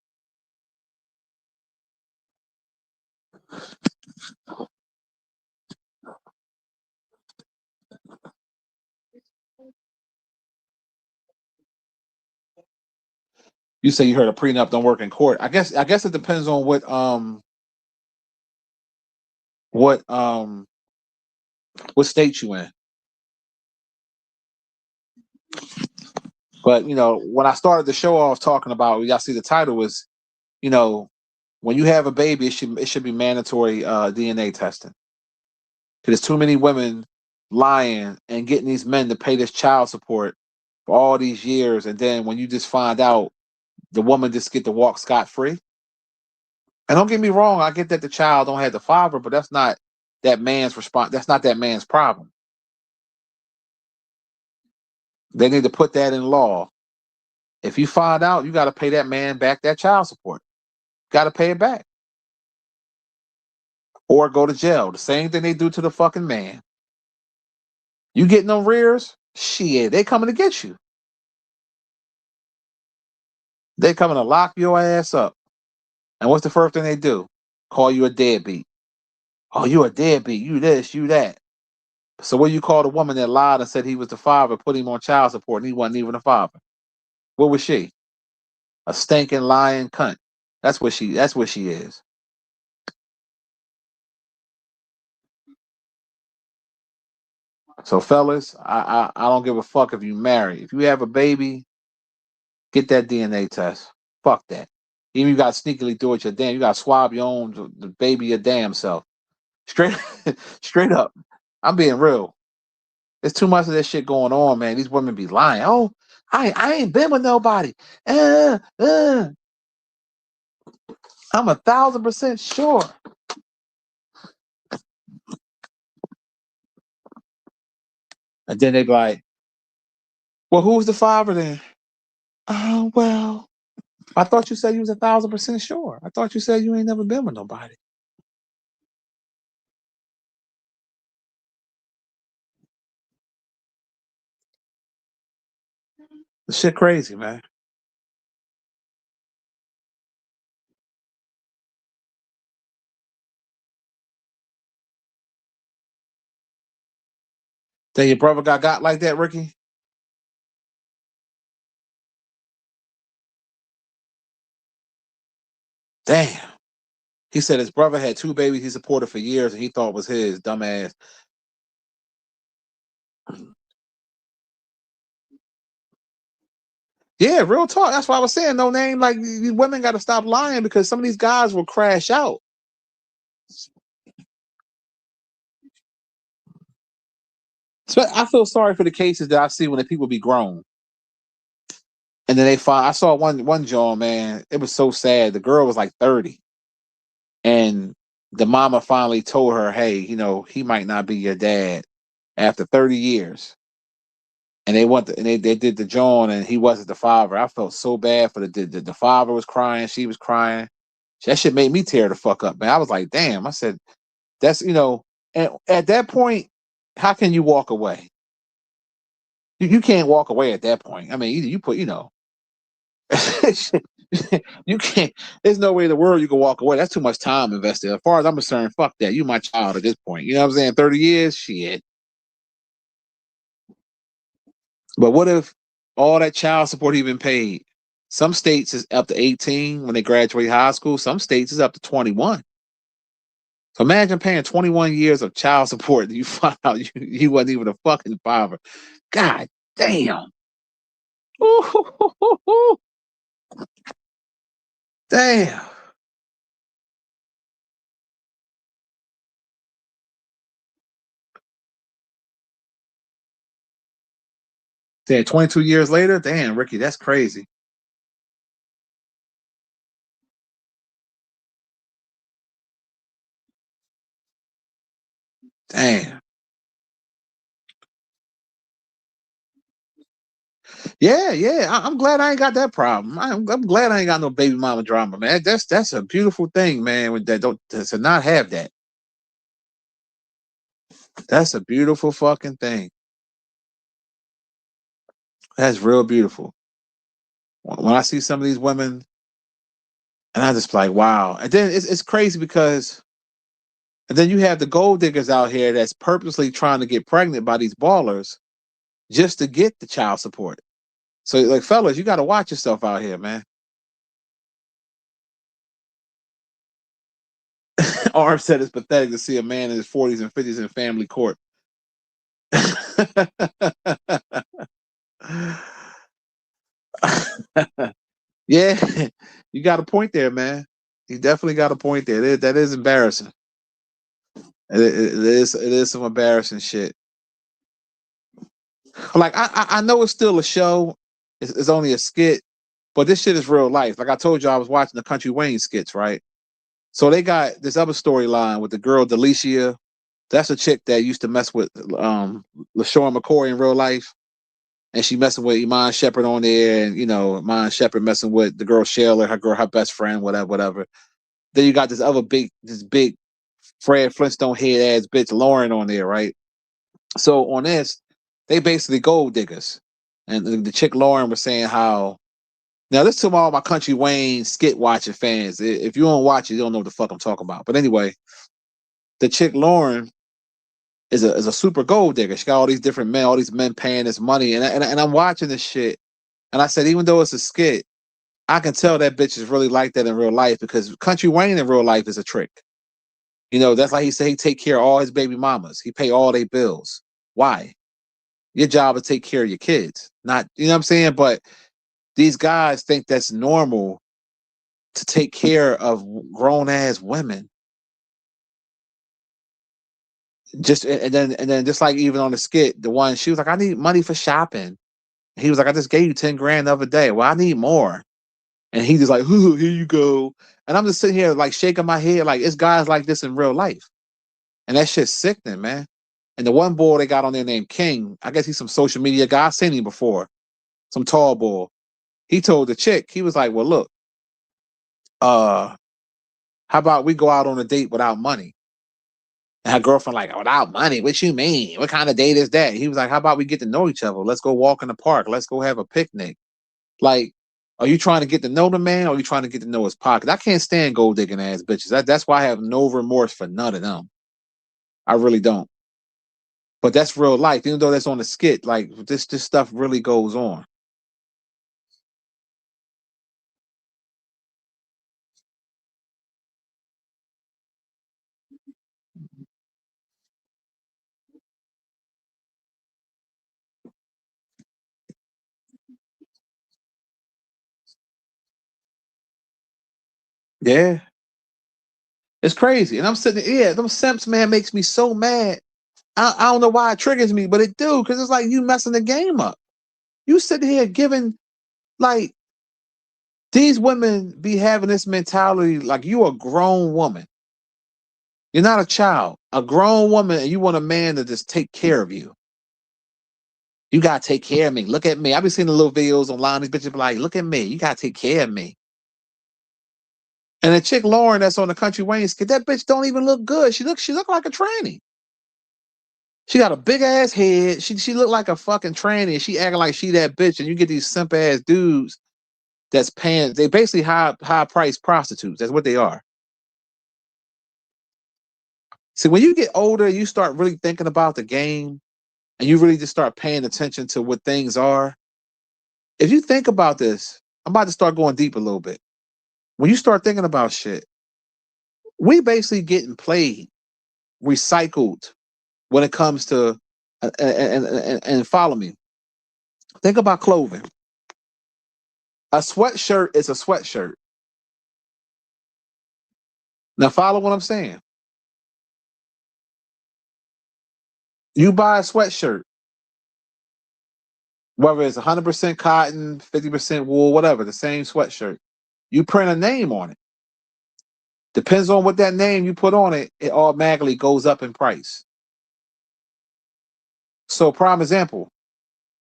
You say you heard a prenup don't work in court. I guess it depends on what um what state you in. But when I started the show off talking about, y'all see the title was, you know, when you have a baby, it should be mandatory DNA testing. Because there's too many women lying and getting these men to pay this child support for all these years, and then when you just find out, the woman just get to walk scot free. And don't get me wrong, I get that the child don't have the father, but that's not that man's response. That's not that man's problem. They need to put that in law. If you find out, you got to pay that man back that child support. Got to pay it back, or go to jail. The same thing they do to the fucking man. You getting them rears? Shit, they coming to get you. They coming to lock your ass up. And what's the first thing they do? Call you a deadbeat. Oh, you a deadbeat. You this, you that. So what you call the woman that lied and said he was the father, put him on child support, and he wasn't even the father? What was she? A stinking lying cunt. That's what she is. So fellas, I don't give a fuck if you marry. If you have a baby, get that DNA test. Fuck that. Even if you got to sneakily do it your damn, you got to swab your own the baby your damn self. Straight, straight up. I'm being real. There's too much of this shit going on, man. These women be lying. Oh, I ain't been with nobody. I'm 1,000% sure. And then they be like, well, who's the father then? Oh, well, I thought you said you was 1,000% sure. I thought you said you ain't never been with nobody. The shit crazy, man. Then your brother got like that, Ricky? Damn. He said his brother had two babies he supported for years and he thought was his, dumbass. Yeah, real talk. That's why I was saying no name. Like these women got to stop lying because some of these guys will crash out. So I feel sorry for the cases that I see when the people be grown. And then they find I saw one John, man, it was so sad. The girl was like 30. And the mama finally told her, hey, he might not be your dad after 30 years. And they did the John and he wasn't the father. I felt so bad for the father was crying, she was crying. That shit made me tear the fuck up, man. I was like, damn. I said, that's and at that point, how can you walk away? You can't walk away at that point. I mean, either you put, you can't. There's no way in the world you can walk away. That's too much time invested. As far as I'm concerned, fuck that. You my child at this point. You know what I'm saying? 30 years, shit. But what if all that child support he been paid? Some states is up to 18 when they graduate high school. Some states is up to 21. So imagine paying 21 years of child support. And you find out you wasn't even a fucking father. God damn. Ooh, damn. Damn, 22 years later? Damn, Ricky, that's crazy. Damn. Yeah, yeah. I'm glad I ain't got that problem. I'm glad I ain't got no baby mama drama, man. That's a beautiful thing, man. With that, don't to not have that. That's a beautiful fucking thing. That's real beautiful. When I see some of these women, and I just like, wow. And then it's crazy because, and then you have the gold diggers out here that's purposely trying to get pregnant by these ballers just to get the child support. So, like, fellas, you got to watch yourself out here, man. Arm said it's pathetic to see a man in his 40s and 50s in family court. Yeah, you got a point there, man. You definitely got a point there. That is embarrassing. It is some embarrassing shit. Like I know it's still a show. It's only a skit, but this shit is real life. Like I told you, I was watching the Country Wayne skits, right? So they got this other storyline with the girl Delicia. That's a chick that used to mess with LaShawn McCoy in real life, and she messing with Iman Shepherd on there, and Iman Shepherd messing with the girl Shayla, her best friend, whatever, whatever. Then you got this big Fred Flintstone head ass bitch Lauren on there, right? So on this, they basically gold diggers, and the chick Lauren was saying how. Now, listen to all my Country Wayne skit watching fans. If you don't watch it, you don't know what the fuck I'm talking about. But anyway, the chick Lauren is a super gold digger. She got all these different men, all these men paying this money, and I'm watching this shit. And I said, even though it's a skit, I can tell that bitch is really like that in real life because Country Wayne in real life is a trick. That's like he said he take care of all his baby mamas. He pay all their bills. Why? Your job is take care of your kids, not what I'm saying. But these guys think that's normal to take care of grown ass women. Just and then just like even on the skit, the one she was like, I need money for shopping. He was like, I just gave you 10 grand the other day. Well, I need more. And he just like, ooh, here you go. And I'm just sitting here like shaking my head, like it's guys like this in real life. And that shit's sickening, man. And the one boy they got on there named King, I guess he's some social media guy. I've seen him before. Some tall boy. He told the chick, he was like, well, look, how about we go out on a date without money? And her girlfriend like, without money? What you mean? What kind of date is that? He was like, how about we get to know each other? Let's go walk in the park. Let's go have a picnic. Like, are you trying to get to know the man or are you trying to get to know his pocket? I can't stand gold digging ass bitches. That's why I have no remorse for none of them. I really don't. But that's real life. Even though that's on the skit, like this stuff really goes on. Yeah. It's crazy. And I'm sitting there, yeah, them simps, man, makes me so mad. I don't know why it triggers me, but it do, because it's like you messing the game up. You sitting here giving like these women be having this mentality like you a grown woman. You're not a child. A grown woman, and you want a man to just take care of you. You gotta take care of me. Look at me. I be seeing the little videos online. These bitches be like, look at me. You gotta take care of me. And the chick Lauren that's on the Country Wayne skit, that bitch don't even look good. She look like a tranny. She got a big ass head. She look like a fucking tranny. And she acting like she that bitch. And you get these simp ass dudes that's paying. They basically high price prostitutes. That's what they are. See, when you get older, you start really thinking about the game, and you really just start paying attention to what things are. If you think about this, I'm about to start going deep a little bit. When you start thinking about shit, we basically getting played, recycled when it comes to and follow me. Think about clothing. A sweatshirt is a sweatshirt. Now follow what I'm saying. You buy a sweatshirt. Whether it's 100% cotton, 50% wool, whatever, the same sweatshirt. You print a name on it. Depends on what that name you put on it, it automatically goes up in price. So, prime example,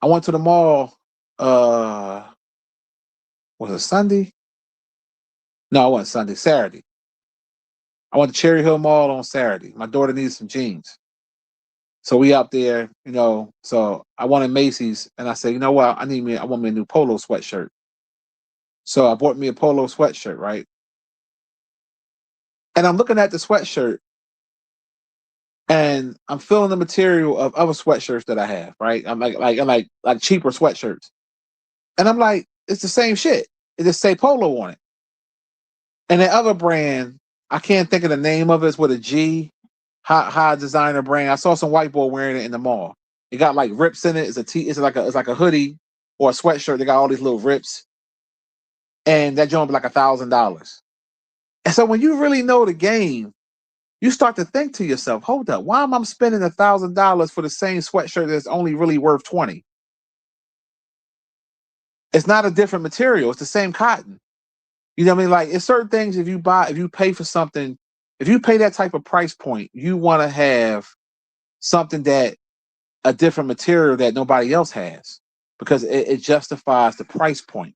I went to the mall, was it Sunday? No, it wasn't Sunday, Saturday. I went to Cherry Hill Mall on Saturday. My daughter needed some jeans. So we out there, so I wanted Macy's and I said, you know what? I want me a new polo sweatshirt. So I bought me a polo sweatshirt, right? And I'm looking at the sweatshirt and I'm feeling the material of other sweatshirts that I have, right? I'm like cheaper sweatshirts. And I'm like, it's the same shit. It just say polo on it. And the other brand, I can't think of the name of it. It's with a G, high designer brand. I saw some white boy wearing it in the mall. It got like rips in it. It's like a hoodie or a sweatshirt. They got all these little rips. And that joint be like $1,000. And so when you really know the game, you start to think to yourself, hold up, why am I spending $1,000 for the same sweatshirt that's only really worth 20? It's not a different material, it's the same cotton. You know what I mean? Like it's certain things if you pay for something, if you pay that type of price point, you want to have something that a different material that nobody else has because it justifies the price point.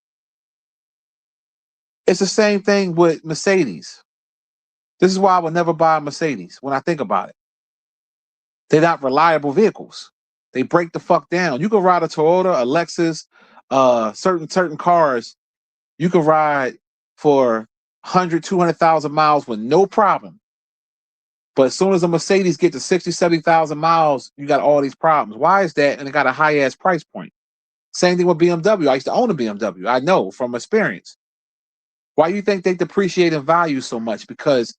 It's the same thing with Mercedes. This is why I would never buy a Mercedes when I think about it. They're not reliable vehicles. They break the fuck down. You can ride a Toyota, a Lexus, certain cars. You can ride for 100, 200,000 miles with no problem. But as soon as a Mercedes get to 60, 70,000 miles, you got all these problems. Why is that? And it got a high ass price point. Same thing with BMW. I used to own a BMW. I know from experience. Why do you think they depreciate in value so much? Because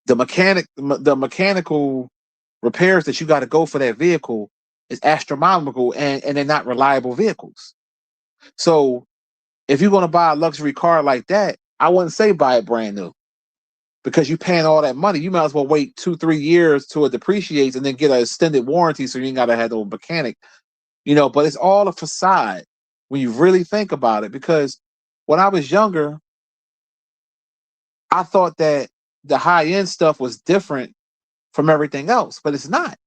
the mechanical repairs that you got to go for that vehicle is astronomical, and they're not reliable vehicles. So if you're going to buy a luxury car like that, I wouldn't say buy it brand new because you're paying all that money. You might as well wait 2-3 years till it depreciates and then get an extended warranty so you ain't got to have no mechanic. But it's all a facade when you really think about it. Because when I was younger, I thought that the high end stuff was different from everything else, but it's not.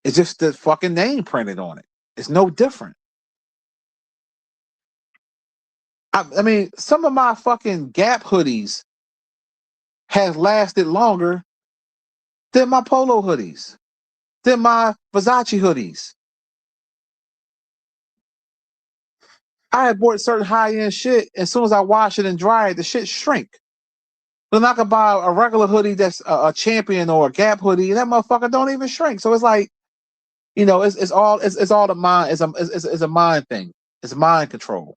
It's just the fucking name printed on it. It's no different. I mean, some of my fucking Gap hoodies has lasted longer than my Polo hoodies, than my Versace hoodies. I had bought certain high-end shit. As soon as I wash it and dry it, the shit shrink. But then I could buy a regular hoodie that's a Champion or a Gap hoodie, and that motherfucker don't even shrink. So it's like, it's all the mind. It's a mind thing. It's mind control.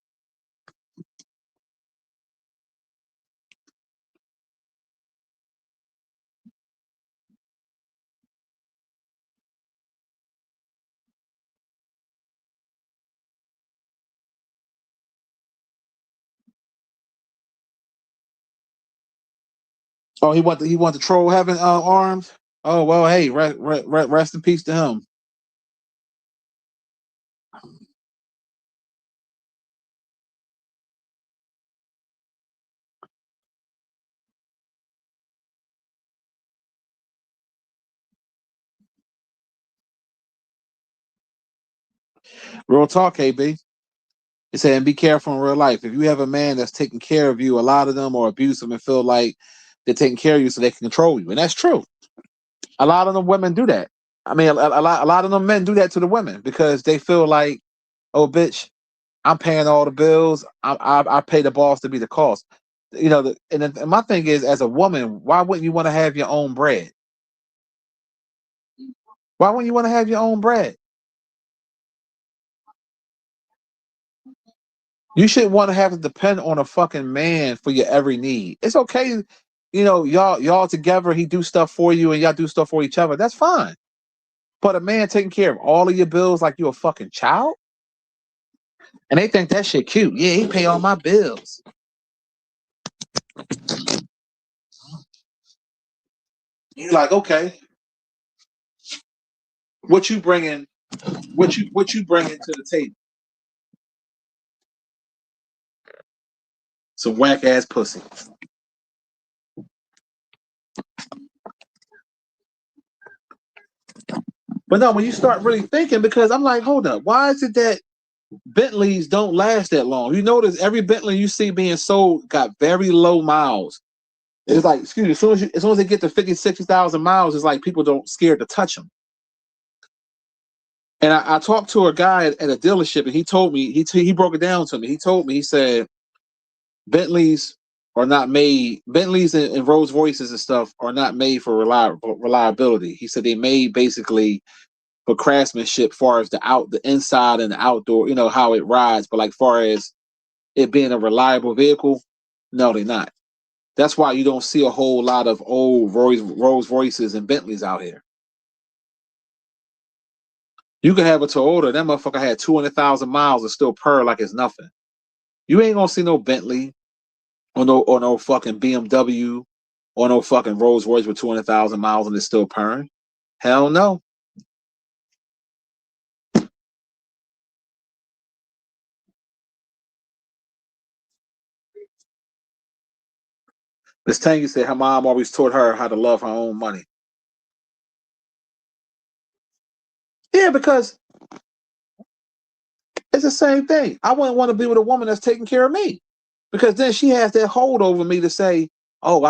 Oh, he want the troll heaven arms. Oh well, hey, rest in peace to him. Real talk, KB. He said, and be careful in real life. If you have a man that's taking care of you, a lot of them are abusive and feel like they're taking care of you so they can control you, and that's true. A lot of them women do that. I mean, a lot of them men do that to the women because they feel like, oh, bitch, I'm paying all the bills. I pay the boss to be the cost. And my thing is, as a woman, why wouldn't you want to have your own bread? Why wouldn't you want to have your own bread? You shouldn't want to have to depend on a fucking man for your every need. It's okay, y'all together. He do stuff for you, and y'all do stuff for each other. That's fine. But a man taking care of all of your bills like you a fucking child, and they think that shit cute. Yeah, he pay all my bills. You're like, okay, what you bringing What you bring to the table? Some whack ass pussy. But no, when you start really thinking, because I'm like, hold up, why is it that Bentleys don't last that long? You notice every Bentley you see being sold got very low miles. It's like, excuse me, as soon as they get to 50, 60,000 miles, it's like people don't scared to touch them. And I talked to a guy at a dealership, and he told me, he broke it down to me. He told me, he said, Bentleys are not made, Bentleys and Rolls Royces and stuff are not made for reliability. He said they made basically for craftsmanship, far as the inside and the outdoor, how it rides, but like far as it being a reliable vehicle, no, they're not. That's why you don't see a whole lot of old Rolls Royces and Bentleys out here. You can have a Toyota, that motherfucker had 200,000 miles and still purr like it's nothing. You ain't gonna see no Bentley or no fucking BMW or no fucking Rolls Royce with 200,000 miles and it's still purring. Hell no. Miss Tangy said her mom always taught her how to love her own money. Yeah, because it's the same thing. I wouldn't want to be with a woman that's taking care of me, because then she has that hold over me to say, "Oh,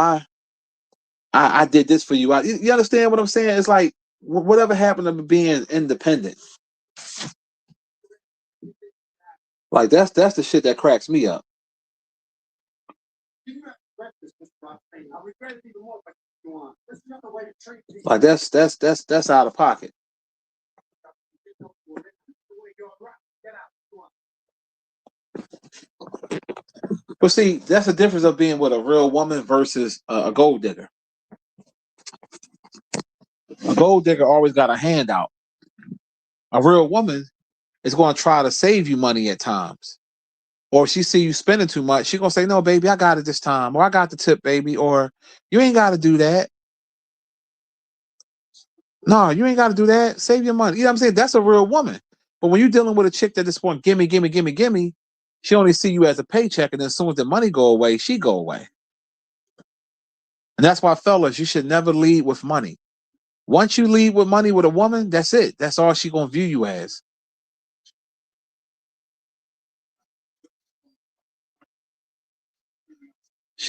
I did this for you." You understand what I'm saying? It's like whatever happened to being independent. Like that's the shit that cracks me up. Like that's out of pocket. But see, that's the difference of being with a real woman versus a gold digger. A gold digger always got a handout. A real woman is going to try to save you money at times. Or if she see you spending too much, she going to say, "No, baby, I got it this time." Or, "I got the tip, baby." Or, "You ain't got to do that." No, you ain't got to do that. Save your money. You know what I'm saying? That's a real woman. But when you're dealing with a chick that just want gimme, gimme, gimme, gimme, she only see you as a paycheck, and then as soon as the money go away, she go away. And that's why, fellas, you should never lead with money. Once you lead with money with a woman, that's it. That's all she gonna view you as.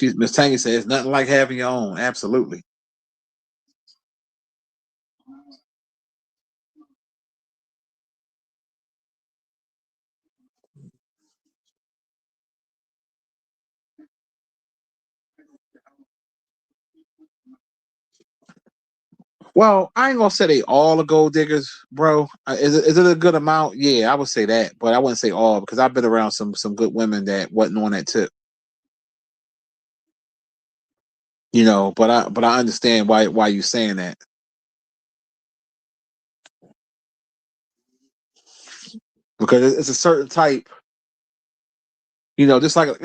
Miss Tangy says nothing like having your own. Absolutely. Well, I ain't gonna say they all are gold diggers, bro. Is it a good amount? Yeah, I would say that, but I wouldn't say all, because I've been around some good women that wasn't on that tip. But I understand why you saying that. Because it's a certain type, just like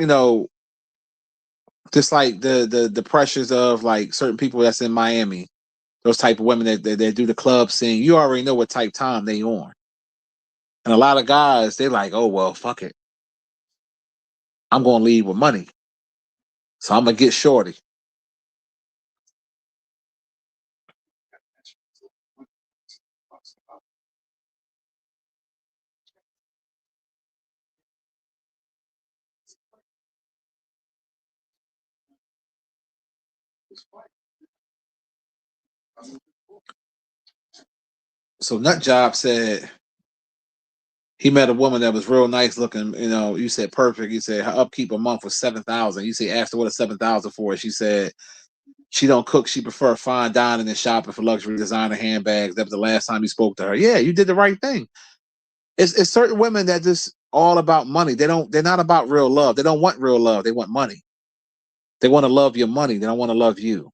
just like the pressures of like certain people that's in Miami, those type of women that do the club scene. You already know what type time they on. And a lot of guys, they like, "Oh well, fuck it, I'm gonna leave with money, so I'm gonna get shorty." So Nutjob said he met a woman that was real nice looking. You said perfect. You said her upkeep a month was 7,000. You say asked her what a 7,000 for. She said she don't cook. She prefer fine dining and shopping for luxury designer handbags. That was the last time you spoke to her. Yeah, you did the right thing. It's certain women that just all about money. They're not about real love. They don't want real love. They want money. They want to love your money. They don't want to love you.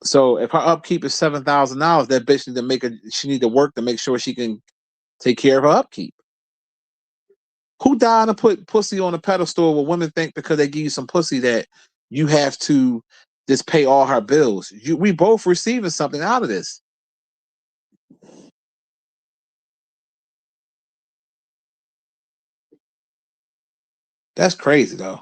So if her upkeep is $7,000, that bitch she need to work to make sure she can take care of her upkeep. Who died to put pussy on a pedestal where women think because they give you some pussy that you have to just pay all her bills? We both receiving something out of this. That's crazy though.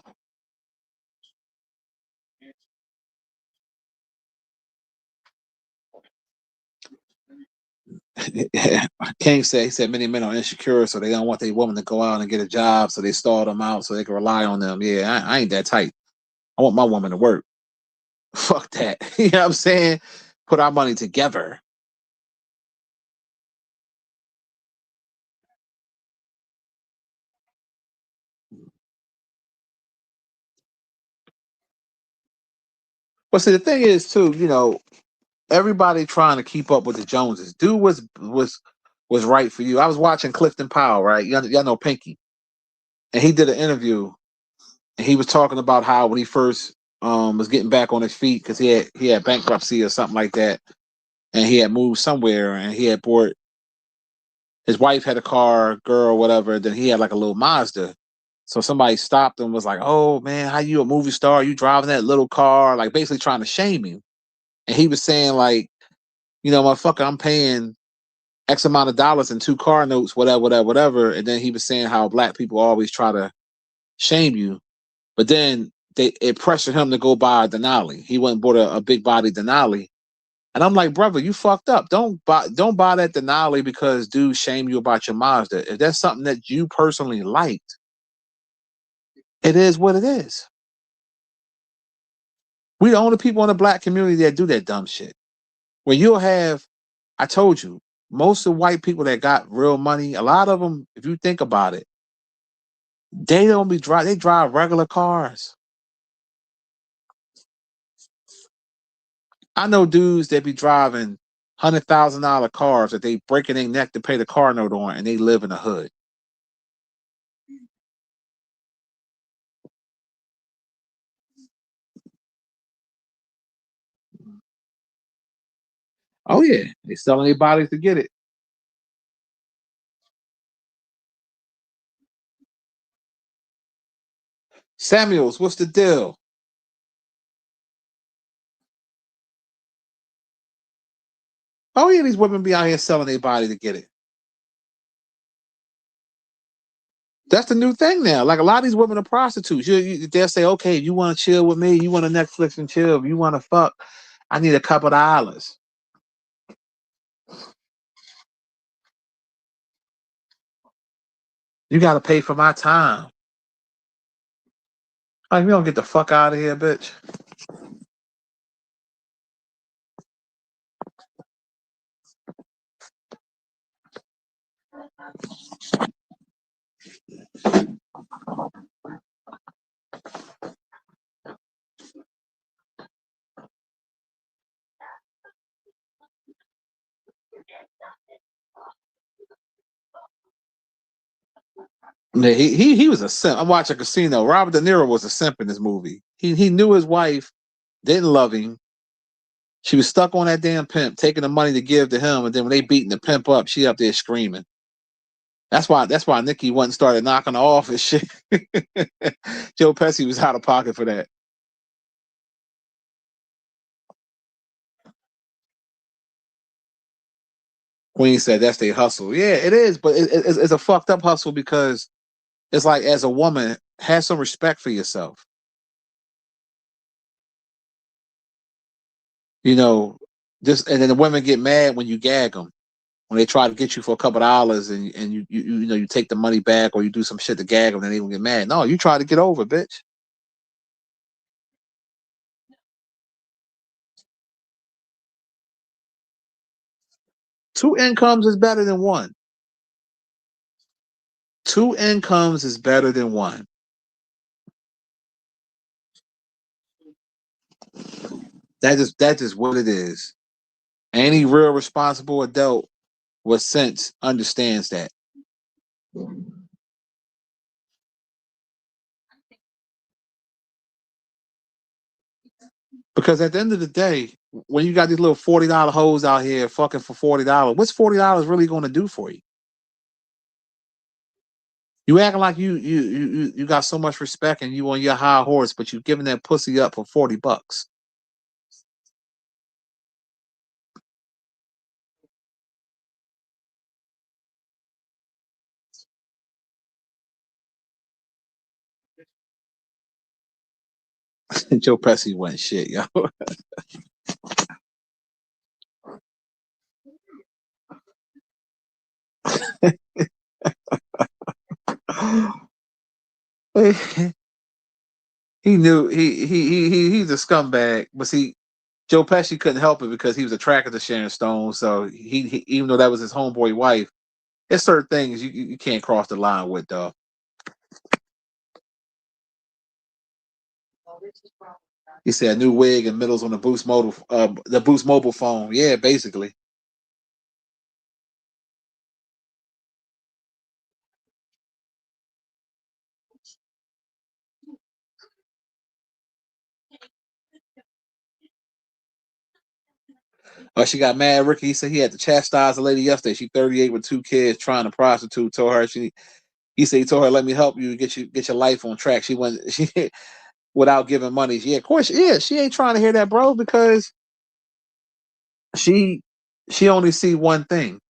King said he said many men are insecure, so they don't want their woman to go out and get a job, so they stall them out so they can rely on them. Yeah, I ain't that tight. I want my woman to work. Fuck that. You know what I'm saying? Put our money together. But see, the thing is too, everybody trying to keep up with the Joneses. Dude was right for you. I was watching Clifton Powell, right? Y'all know Pinky, and he did an interview, and he was talking about how when he first was getting back on his feet because he had bankruptcy or something like that, and he had moved somewhere, and he had bought his wife had a car, girl, whatever. Then he had like a little Mazda. So somebody stopped him, was like, "Oh man, how you a movie star? You driving that little car?" Like basically trying to shame him. And he was saying like, motherfucker, I'm paying X amount of dollars in two car notes, whatever, whatever, whatever. And then he was saying how black people always try to shame you, but then it pressured him to go buy a Denali. He went and bought a big body Denali. And I'm like, brother, you fucked up. Don't buy that Denali because dudes shame you about your Mazda. If that's something that you personally liked, it is what it is. We the only people in the black community that do that dumb shit. When you'll have, I told you, most of the white people that got real money, a lot of them, if you think about it, they don't be drive. They drive regular cars. I know dudes that be driving $100,000 cars that they breaking their neck to pay the car note on, and they live in the hood. Oh yeah, they selling their bodies to get it. Samuels, what's the deal? Oh yeah, these women be out here selling their body to get it. That's the new thing now. Like a lot of these women are prostitutes. They'll say, "Okay, you want to chill with me? You want to Netflix and chill? If you want to fuck, I need a couple of dollars. You got to pay for my time. Like, you don't get the fuck out of here, bitch." Yeah, he was a simp. I'm watching Casino. Robert De Niro was a simp in this movie. He knew his wife didn't love him. She was stuck on that damn pimp, taking the money to give to him, and then when they beating the pimp up, she up there screaming. That's why Nikki went and started knocking her off and shit. Joe Pesci was out of pocket for that. Queen said that's their hustle. Yeah, it is, but it's a fucked up hustle because it's like as a woman, have some respect for yourself. You know, just and then the women get mad when you gag them when they try to get you for a couple of dollars and you take the money back or you do some shit to gag them and they even get mad. No, you try to get over, bitch. Two incomes is better than one. Two incomes is better than one. That is what it is. Any real responsible adult with sense understands that. Because at the end of the day, when you got these little $40 hoes out here fucking for $40, what's $40 really going to do for you? You acting like you got so much respect and you on your high horse, but you giving that pussy up for $40. Joe Pesci went shit, yo. He knew he's a scumbag, but see, Joe Pesci couldn't help it because he was attracted to Sharon Stone. So he even though that was his homeboy wife, there's certain things you can't cross the line with, though. He said a new wig and middles on the Boost mobile phone. Yeah, basically. She got mad. Ricky, he said he had to chastise a lady yesterday. She 38 with 2 kids, trying to prostitute. Told her he said he told her, "Let me help you get your life on track." She went she without giving money. Yeah, of course, yeah. She ain't trying to hear that, bro, because she she only see one thing.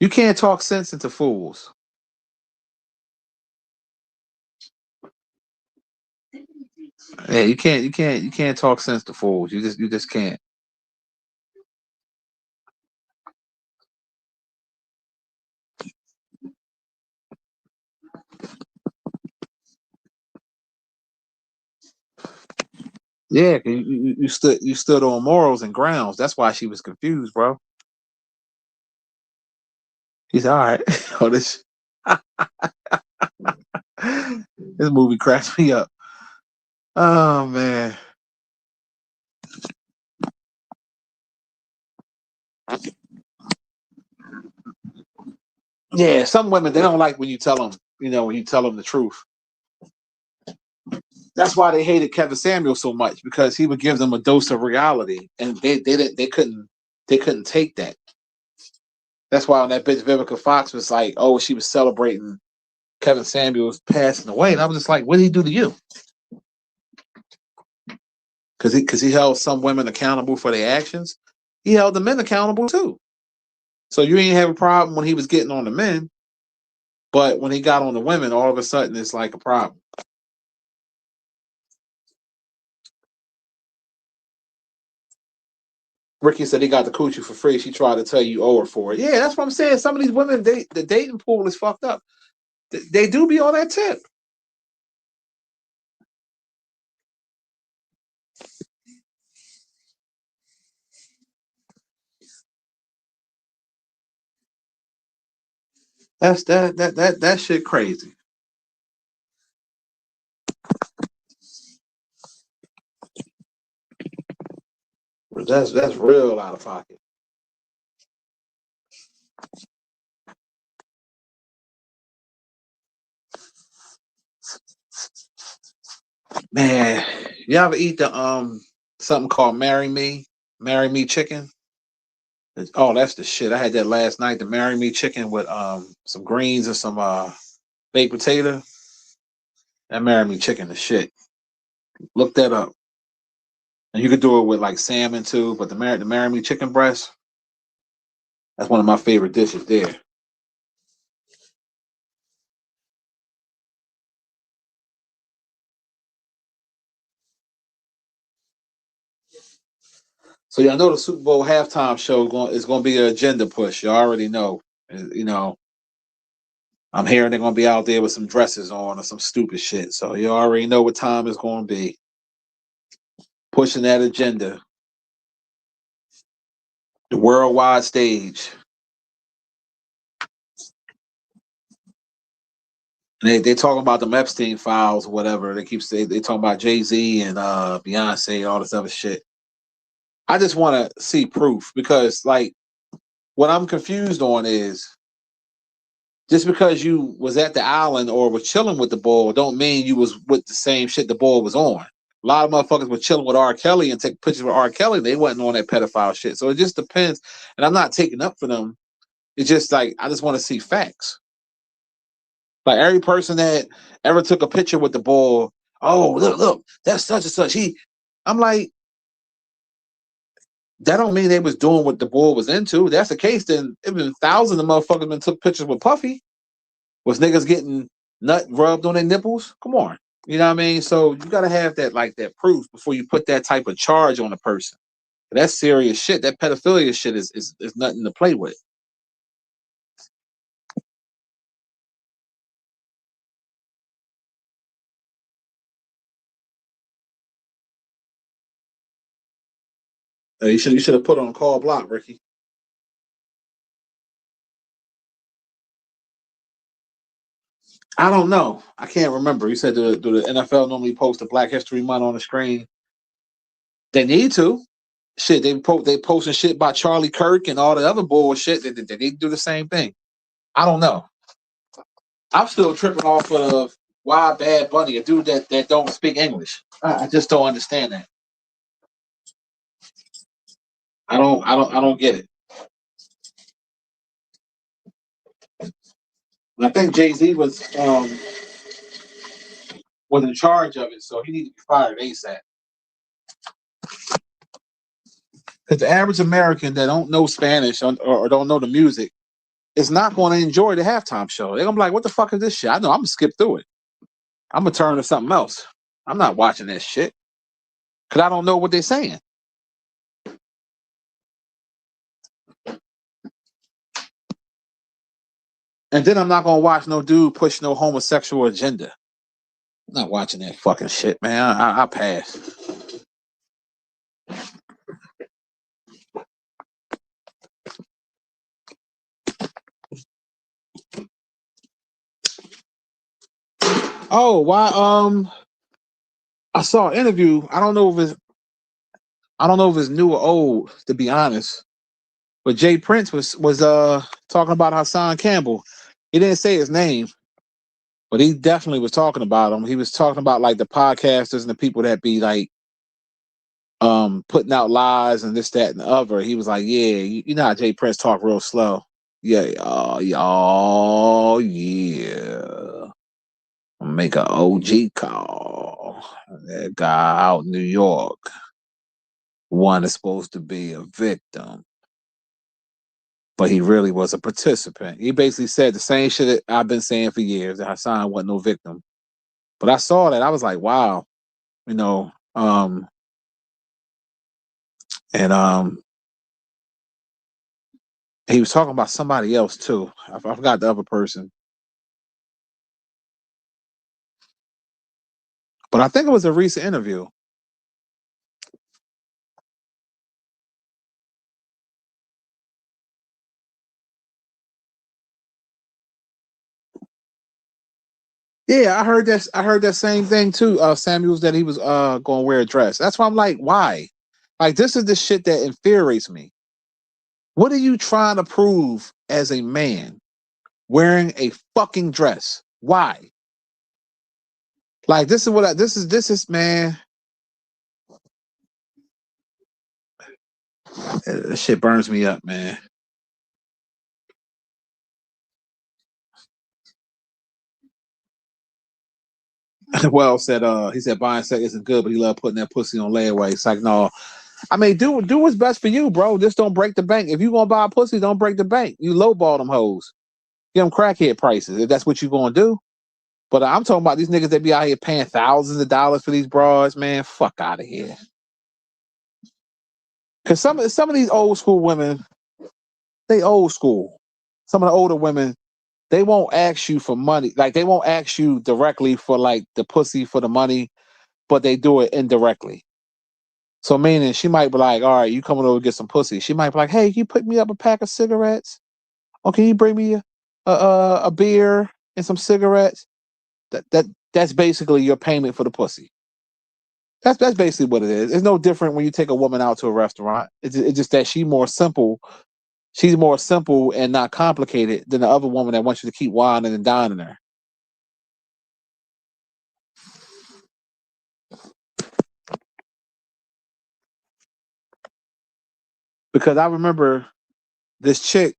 You can't talk sense into fools. Yeah, you can't talk sense to fools. You just can't. Yeah, you stood on morals and grounds. That's why she was confused, bro. He's all right. Oh, this movie cracks me up. Oh man. Yeah, some women they don't like when you tell them, when you tell them the truth. That's why they hated Kevin Samuel so much because he would give them a dose of reality, and they couldn't take that. That's why when that bitch Vivica Fox was like, oh, she was celebrating Kevin Samuel's passing away, and I was just like, what did he do to you? Because he held some women accountable for their actions. He held the men accountable too. So you ain't have a problem when he was getting on the men, but when he got on the women, all of a sudden it's like a problem. Ricky said he got the coochie for free. She tried to tell you owe her for it. Yeah, that's what I'm saying. Some of these women, the dating pool is fucked up. They do be on that tip. That shit crazy. That's real out of pocket. Man, you ever eat the something called Marry Me chicken? Oh, that's the shit. I had that last night. The Marry Me chicken with some greens and some baked potato. That Marry Me chicken is shit. Look that up. And you could do it with like salmon too, but the Marry Me chicken breast, that's one of my favorite dishes there. So y'all know the Super Bowl halftime show is going to be an agenda push. You already know. You know, I'm hearing they're going to be out there with some dresses on or some stupid shit. So you already know what time it's going to be. Pushing that agenda, the worldwide stage. They talking about the Epstein files or whatever. They keep saying they talking about Jay-Z and Beyonce and all this other shit. I just want to see proof because like what I'm confused on is just because you was at the island or was chilling with the boy don't mean you was with the same shit the boy was on. A lot of motherfuckers were chilling with R. Kelly and take pictures with R. Kelly. They wasn't on that pedophile shit. So it just depends. And I'm not taking up for them. It's just like I just want to see facts. Like every person that ever took a picture with the boy, oh look, that's such and such. I'm like, that don't mean they was doing what the boy was into. If that's the case, then it been thousands of motherfuckers been took pictures with Puffy. Was niggas getting nut rubbed on their nipples? Come on. You know what I mean? So you gotta have that like that proof before you put that type of charge on a person. That's serious shit. That pedophilia shit is nothing to play with. You should have put on call block, Ricky. I don't know. I can't remember. You said do the NFL normally post the Black History Month on the screen? They need to. Shit, they posting shit about Charlie Kirk and all the other bullshit. They need to do the same thing. I don't know. I'm still tripping off of why Bad Bunny, a dude that don't speak English. I just don't understand that. I don't get it. And I think Jay-Z was in charge of it, so he needs to be fired ASAP. Because the average American that don't know Spanish or don't know the music is not going to enjoy the halftime show. They're gonna be like, "What the fuck is this shit?" I know I'm gonna skip through it. I'm gonna turn to something else. I'm not watching that shit because I don't know what they're saying. And then I'm not gonna watch no dude push no homosexual agenda. I'm not watching that fucking shit, man. I pass. Oh, why? I saw an interview. I don't know if it's new or old, to be honest. But Jay Prince was talking about Hassan Campbell. He didn't say his name, but he definitely was talking about him. He was talking about like the podcasters and the people that be like putting out lies and this, that, and the other. He was like, yeah, you know how Jay Prince talk real slow. Yeah, oh yeah. Make an OG call. That guy out in New York. One is supposed to be a victim, but he really was a participant. He basically said the same shit that I've been saying for years, that Hassan wasn't no victim. But I saw that, I was like, wow, you know, and he was talking about somebody else too. I forgot the other person, but I think it was a recent interview. Yeah, I heard that. I heard that same thing too. Samuels, that he was going to wear a dress. That's why I'm like, why? Like, this is the shit that infuriates me. What are you trying to prove as a man wearing a fucking dress? Why? Like, this is what this is, man. That shit burns me up, man. Well said. He said buying sex isn't good, but he loved putting that pussy on layaway. It's like, no. I mean, do what's best for you, bro. Just don't break the bank. If you gonna buy a pussy, don't break the bank. You lowball them hoes. Give them crackhead prices if that's what you gonna do. But I'm talking about these niggas that be out here paying thousands of dollars for these bras, man. Fuck out of here. Cause some of these old school women, they old school. Some of the older women, they won't ask you for money. Like, they won't ask you directly for like the pussy for the money, but they do it indirectly. So meaning she might be like, all right, you coming over to get some pussy. She might be like, hey, can you put me up a pack of cigarettes? Or can you bring me a beer and some cigarettes? That's basically your payment for the pussy. That's basically what it is. It's no different when you take a woman out to a restaurant. It's just that she's more simple. She's more simple and not complicated than the other woman that wants you to keep whining and dining her. Because I remember this chick,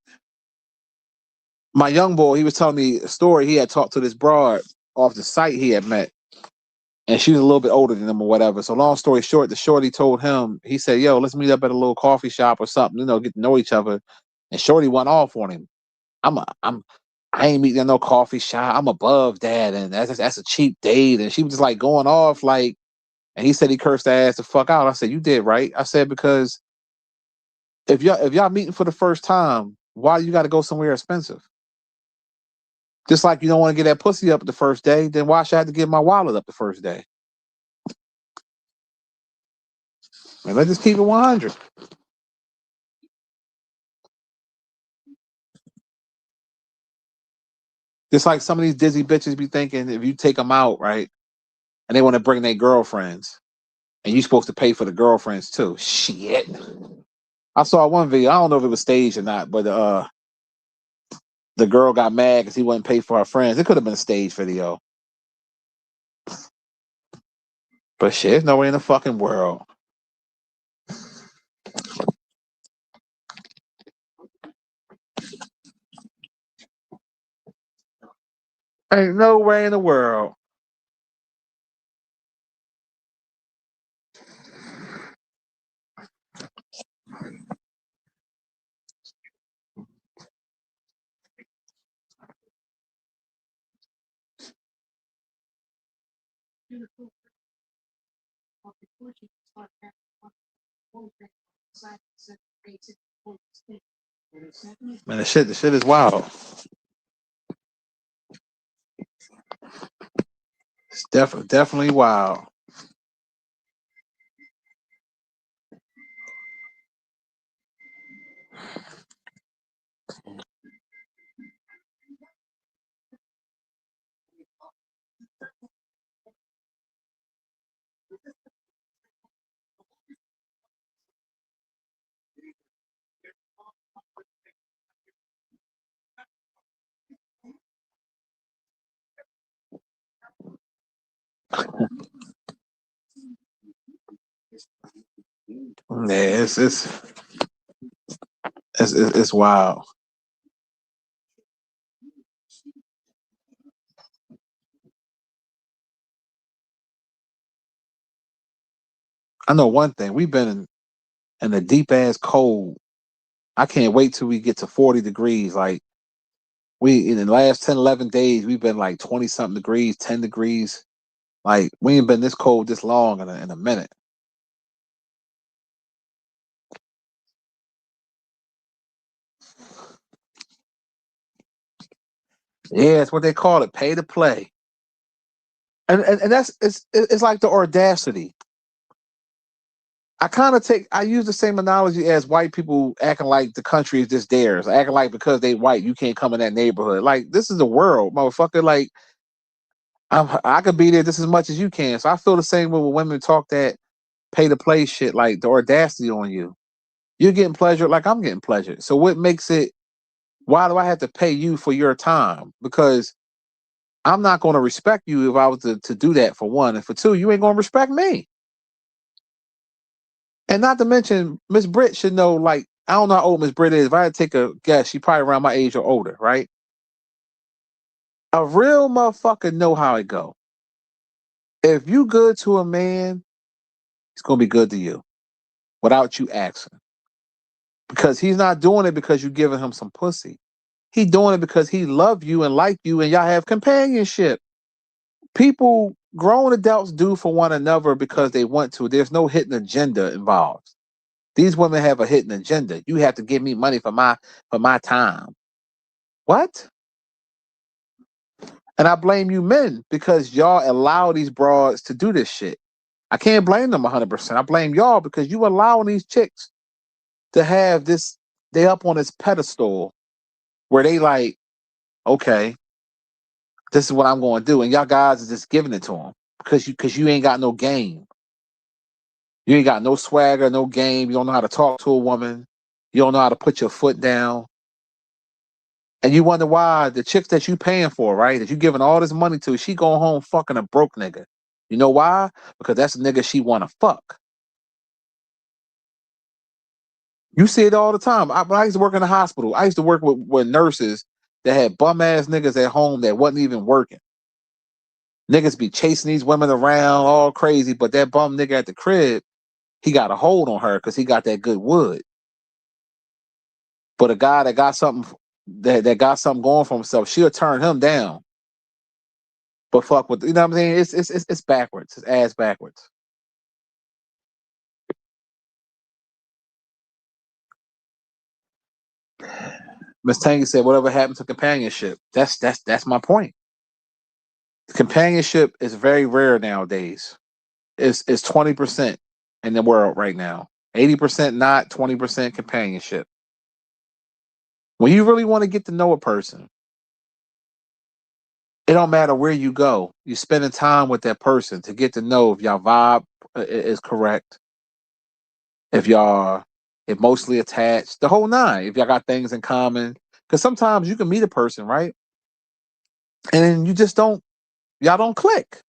my young boy, he was telling me a story. He had talked to this broad off the site he had met, and she was a little bit older than him or whatever. So long story short, the shorty told him, he said, yo, let's meet up at a little coffee shop or something, get to know each other. And shorty went off on him. I'm I ain't meeting at no coffee shop. I'm above that, and that's a cheap date. And she was just like going off like, and he said he cursed her ass the fuck out. I said, you did right. I said, because if y'all meeting for the first time, why you got to go somewhere expensive? Just like you don't want to get that pussy up the first day, then why should I have to give my wallet up the first day? And let's just keep it 100. Just like some of these Disney bitches be thinking, if you take them out, right, and they want to bring their girlfriends, and you supposed to pay for the girlfriends too. Shit. I saw one video. I don't know if it was staged or not, but the girl got mad because he wouldn't pay for her friends. It could have been a stage video. But shit, there's no way in the fucking world. Ain't no way in the world. Man, the shit is wild. It's definitely wild. Yeah, it's wild. I know one thing. We've been in a deep ass cold. I can't wait till we get to 40 degrees. Like, we in the last 10, 11 days, we've been like 20 something degrees, 10 degrees. Like, we ain't been this cold this long in a minute. Yeah, it's what they call it, pay to play. And that's it's like the audacity. I use the same analogy as white people acting like the country is just theirs, acting like because they white, you can't come in that neighborhood. Like, this is the world, motherfucker. Like, I could be there just as much as you can. So I feel the same way when women talk that pay to play shit, like the audacity on you. You're getting pleasure like I'm getting pleasure. So what makes it, why do I have to pay you for your time? Because I'm not going to respect you if I was to do that, for one. And for two, you ain't going to respect me. And not to mention, Miss Britt should know, like, I don't know how old Miss Britt is. If I had to take a guess, she probably around my age or older, right? A real motherfucker know how it go. If you good to a man, he's going to be good to you without you asking. Because he's not doing it because you giving him some pussy. He doing it because he love you and like you and y'all have companionship. People, grown adults, do for one another because they want to. There's no hidden agenda involved. These women have a hidden agenda. You have to give me money for my time. What? And I blame you men because y'all allow these broads to do this shit. I can't blame them 100%. I blame y'all because you allowing these chicks to have this. They up on this pedestal where they like, okay, this is what I'm going to do, and y'all guys are just giving it to them because you ain't got no game. You ain't got no swagger, no game. You don't know how to talk to a woman. You don't know how to put your foot down. And you wonder why the chicks that you paying for, right, that you giving all this money to, she going home fucking a broke nigga. You know why? Because that's a nigga she want to fuck. You see it all the time. When I used to work in the hospital, I used to work with nurses that had bum ass niggas at home that wasn't even working. Niggas be chasing these women around all crazy, but that bum nigga at the crib, he got a hold on her because he got that good wood. But a guy that got something that got something going for himself, she'll turn him down. But fuck with, you know what I'm saying? It's backwards. It's ass backwards. Miss Tangy said, "Whatever happened to companionship?" That's my point. Companionship is very rare nowadays. It's 20% in the world right now. 80% not, 20% companionship. When you really want to get to know a person, it don't matter where you go. You spending time with that person to get to know if y'all vibe is correct, if y'all emotionally attached, the whole nine. If y'all got things in common, because sometimes you can meet a person, right, and then you just don't, y'all don't click.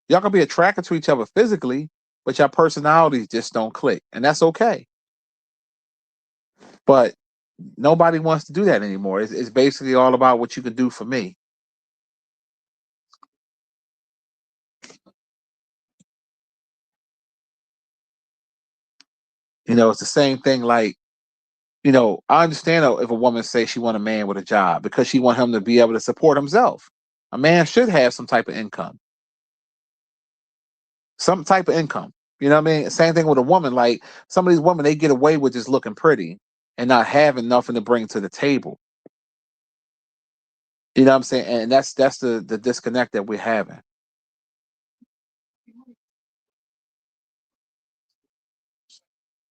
Y'all can be attracted to each other physically, but your personalities just don't click, and that's okay. But nobody wants to do that anymore. It's basically all about what you can do for me. It's the same thing. Like, I understand if a woman say she want a man with a job because she want him to be able to support himself. A man should have some type of income, some type of income. You know what I mean? Same thing with a woman. Like, some of these women, they get away with just looking pretty and not having nothing to bring to the table. You know what I'm saying? And that's the disconnect that we're having.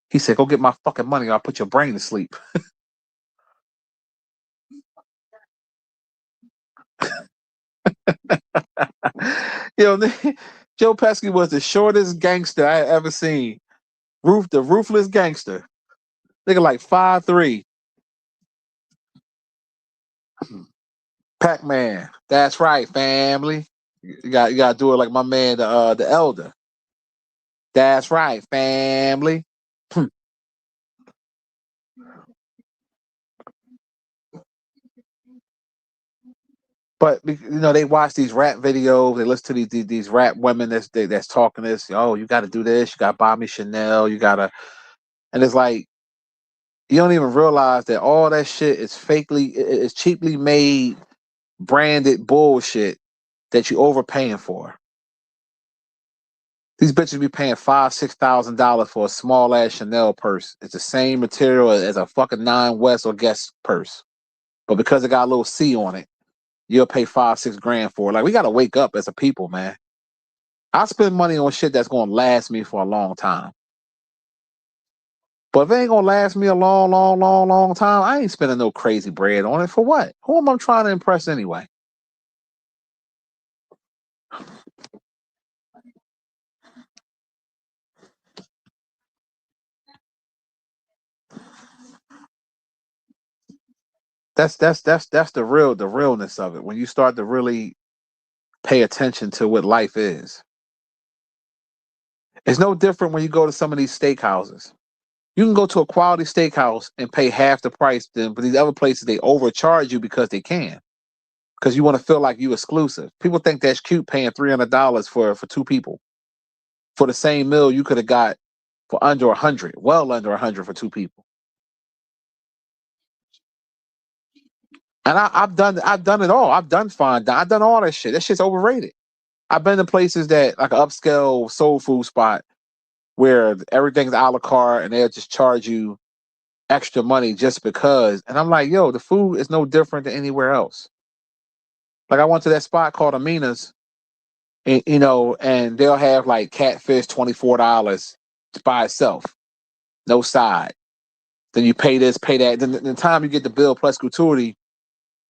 He said, "Go get my fucking money, or I'll put your brain to sleep." Yo, Joe Pesky was the shortest gangster I ever seen. The ruthless gangster. Nigga like 5'3". Pac-Man. That's right, family. You gotta do it like my man, the elder. That's right, family. But they watch these rap videos, they listen to these rap women that's talking this. Oh, you got to do this. You got to buy me Chanel. You gotta, and it's like you don't even realize that all that shit is it's cheaply made, branded bullshit that you overpaying for. These bitches be paying $5,000-$6,000 for a small ass Chanel purse. It's the same material as a fucking Nine West or Guess purse, but because it got a little C on it, you'll pay 5-6 grand for it. Like, we gotta wake up as a people, man. I spend money on shit that's gonna last me for a long time. But if it ain't gonna last me a long, long, long, long time, I ain't spending no crazy bread on it. For what? Who am I trying to impress anyway? That's the realness of it. When you start to really pay attention to what life is. It's no different when you go to some of these steakhouses. You can go to a quality steakhouse and pay half the price than, but these other places they overcharge you because they can. Because you want to feel like you exclusive. People think that's cute paying $300 for two people. For the same meal you could have got for under 100, well under 100 for two people. And I've done it all. I've done fine. I've done all that shit. That shit's overrated. I've been to places that like an upscale soul food spot where everything's a la carte and they'll just charge you extra money just because. And I'm like, yo, the food is no different than anywhere else. Like, I went to that spot called Amina's, and they'll have like catfish $24 by itself, no side. Then you pay this, pay that. Then the time you get the bill plus gratuity,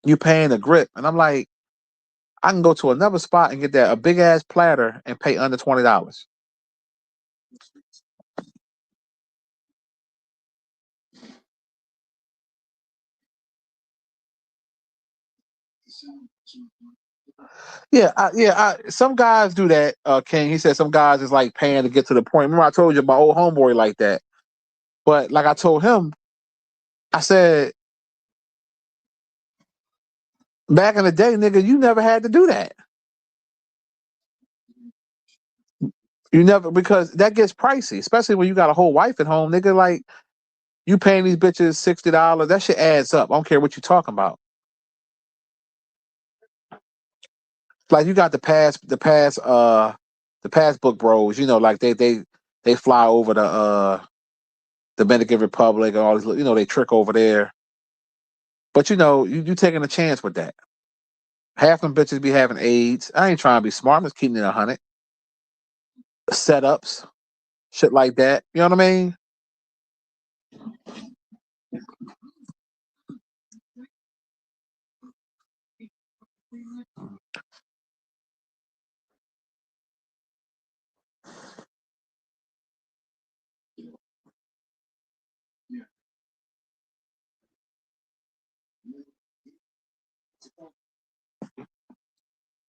you paying the grip. And I'm like, I can go to another spot and get that a big ass platter and pay under $20. Some guys do that. King, he said some guys is like paying to get to the point. Remember, I told you my old homeboy like that. But like I told him, I said back in the day, nigga, you never had to do that. You never, because that gets pricey, especially when you got a whole wife at home, nigga. Like, you paying these bitches $60, that shit adds up. I don't care what you're talking about. Like you got the passbook bros. You know, like they fly over the Dominican Republic and all these. You know, they trick over there. But you know, you taking a chance with that. Half them bitches be having AIDS. I ain't trying to be smart. I'm just keeping it 100. Setups, shit like that. You know what I mean?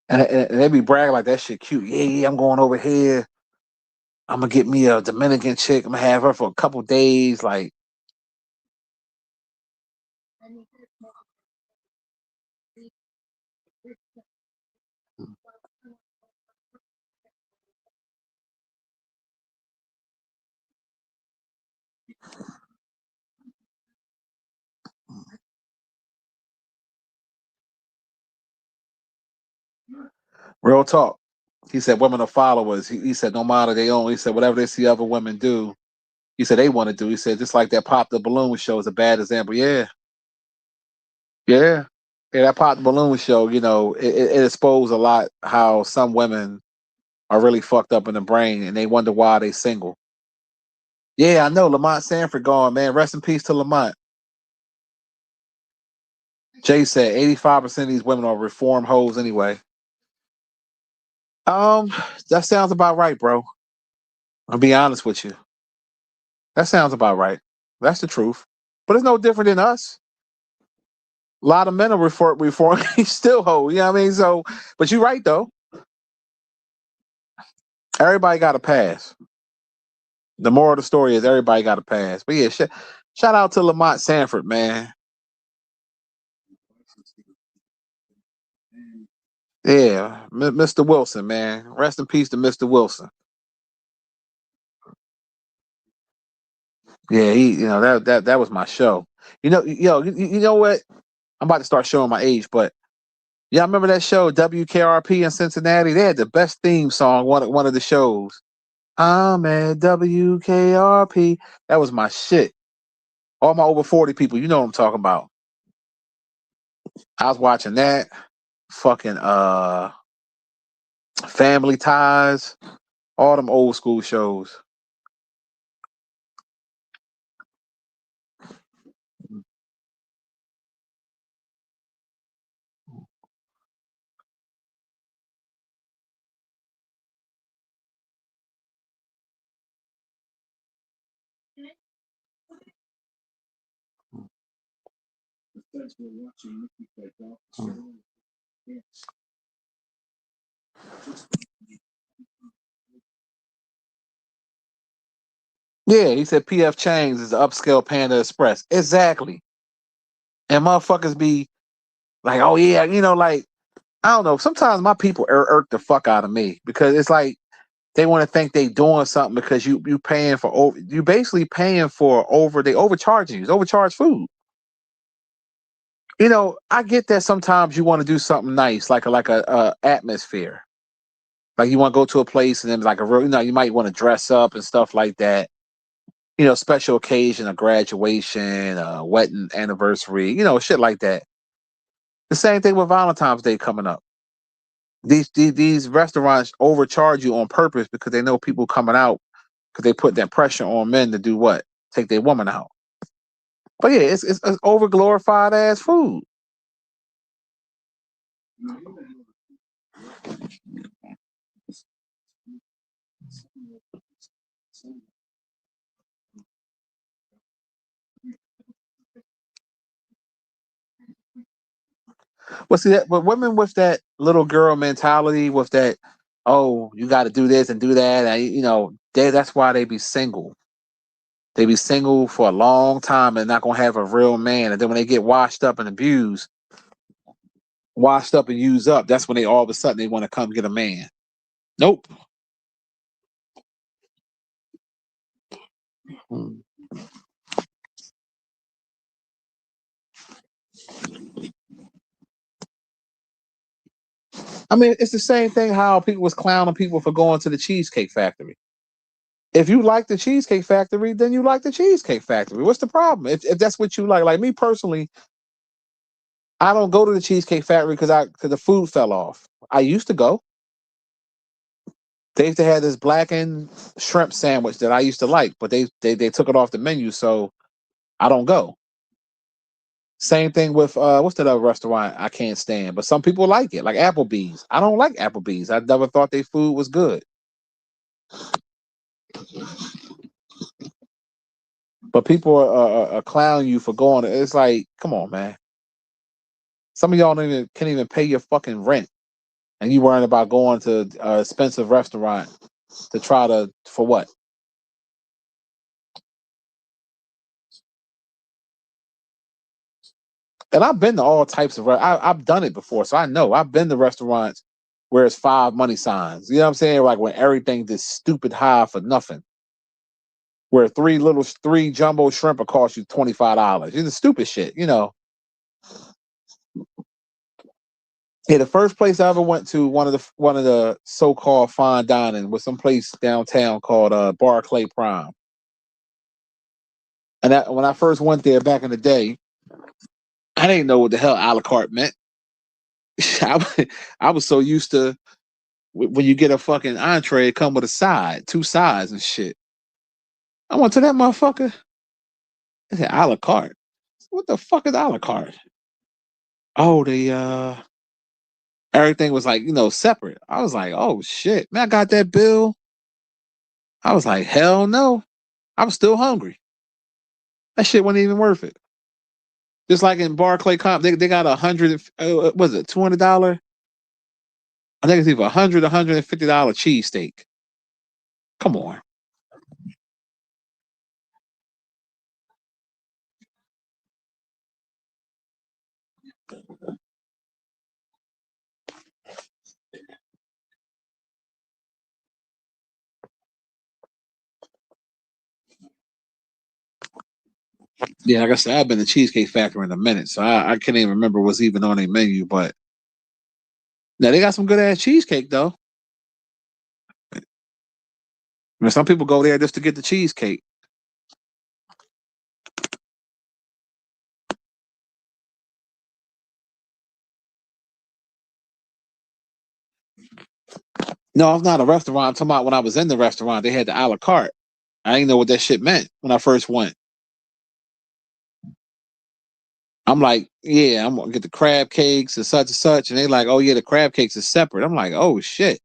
And they be bragging like that shit cute. Yeah, yeah, I'm going over here. I'm gonna get me a Dominican chick. I'm gonna have her for a couple days. Like real talk. He said women are followers. He said no matter they own. He said whatever they see other women do. He said they want to do. He said just like that pop the balloon show is a bad example. Yeah, yeah, yeah. That pop the balloon show. You know, it exposed a lot how some women are really fucked up in the brain and they wonder why they single. Yeah, I know Lamont Sanford gone, man. Rest in peace to Lamont. Jay said 85% of these women are reform hoes anyway. Um, that sounds about right, bro. I'll be honest with you. That sounds about right. That's the truth. But it's no different than us. A lot of men are reform still hoe. You know what I mean? So, but you're right though. Everybody got a pass. The moral of the story is everybody got a pass. But yeah, shout out to Lamont Sanford, man. Yeah, Mr. Wilson, man. Rest in peace to Mr. Wilson. Yeah, you know that was my show. You know what? I'm about to start showing my age, but yeah, I remember that show WKRP in Cincinnati. They had the best theme song one of the shows. I'm at WKRP. That was my shit. All my over 40 people, you know what I'm talking about. I was watching that. Fucking Family Ties, all them old school shows. Yeah, he said PF Chang's is the upscale Panda Express. Exactly. And motherfuckers be like, oh yeah, you know, like I don't know. Sometimes my people irk the fuck out of me because it's like they want to think they doing something because you paying for over. You basically paying for over. They overcharging you. It's overcharged food. You know, I get that sometimes you want to do something nice, like a atmosphere. Like you want to go to a place and then like a real, you know, you might want to dress up and stuff like that. You know, special occasion, a graduation, a wedding anniversary, you know, shit like that. The same thing with Valentine's Day coming up. These restaurants overcharge you on purpose because they know people coming out because they put that pressure on men to do what? Take their woman out. But yeah, it's over glorified ass food. Well, see that, but women with that little girl mentality, with that, oh, you got to do this and do that, and you know, that's why they be single. They be single for a long time and not gonna have a real man, and then when they get washed up and abused, washed up and used up, that's when they all of a sudden they want to come get a man. Nope. Mm. I mean, it's the same thing how people was clowning people for going to the Cheesecake Factory. If you like the Cheesecake Factory, then you like the Cheesecake Factory. What's the problem? If that's what you like me personally, I don't go to the Cheesecake Factory because the food fell off. I used to go. They used to have this blackened shrimp sandwich that I used to like, but they took it off the menu, so I don't go. Same thing with what's that other restaurant I can't stand, but some people like it, like Applebee's. I don't like Applebee's. I never thought their food was good. But people are clowning you for going. It's like, come on, man. Some of y'all can't even pay your fucking rent, and you worrying about going to an expensive restaurant to try to for what? And I've been to all types of. I've done it before, so I know. I've been to restaurants where it's 5 money signs. You know what I'm saying? Like when everything is stupid high for nothing. Where three jumbo shrimp will cost you $25. It's the stupid shit, you know. Yeah, the first place I ever went to, one of the so-called fine dining, was some place downtown called Barclay Prime. And when I first went there back in the day, I didn't know what the hell a la carte meant. I was so used to when you get a fucking entree, it come with a side, 2 sides and shit. I went to that motherfucker. I said a la carte. What the fuck is a la carte? Oh, everything was like, separate. I was like, oh shit, man, I got that bill. I was like, hell no. I was still hungry. That shit wasn't even worth it. Just like in Barclay Comp, they got was it $200? I think it's either $150 cheesesteak. Come on. Yeah, like I said, I've been to Cheesecake Factory in a minute, so I can't even remember what's even on their menu. But now they got some good ass cheesecake though. I mean, some people go there just to get the cheesecake. No, it's not a restaurant. I'm talking about when I was in the restaurant, they had the a la carte. I didn't know what that shit meant when I first went. I'm like, yeah, I'm gonna get the crab cakes and such. And they like, oh yeah, the crab cakes is separate. I'm like, oh shit.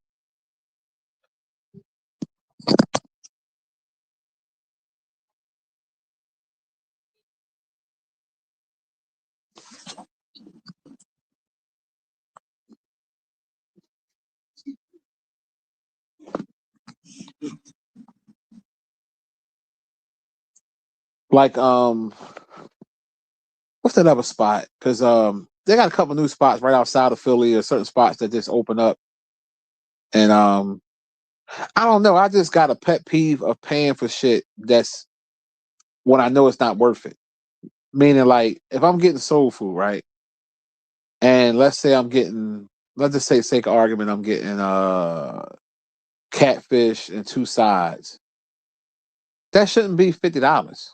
Like, what's that other spot? Because they got a couple new spots right outside of Philly, or certain spots that just open up. And I don't know. I just got a pet peeve of paying for shit that's when I know it's not worth it. Meaning, like, if I'm getting soul food, right? And let's just say, sake of argument, I'm getting catfish and 2 sides. That shouldn't be $50.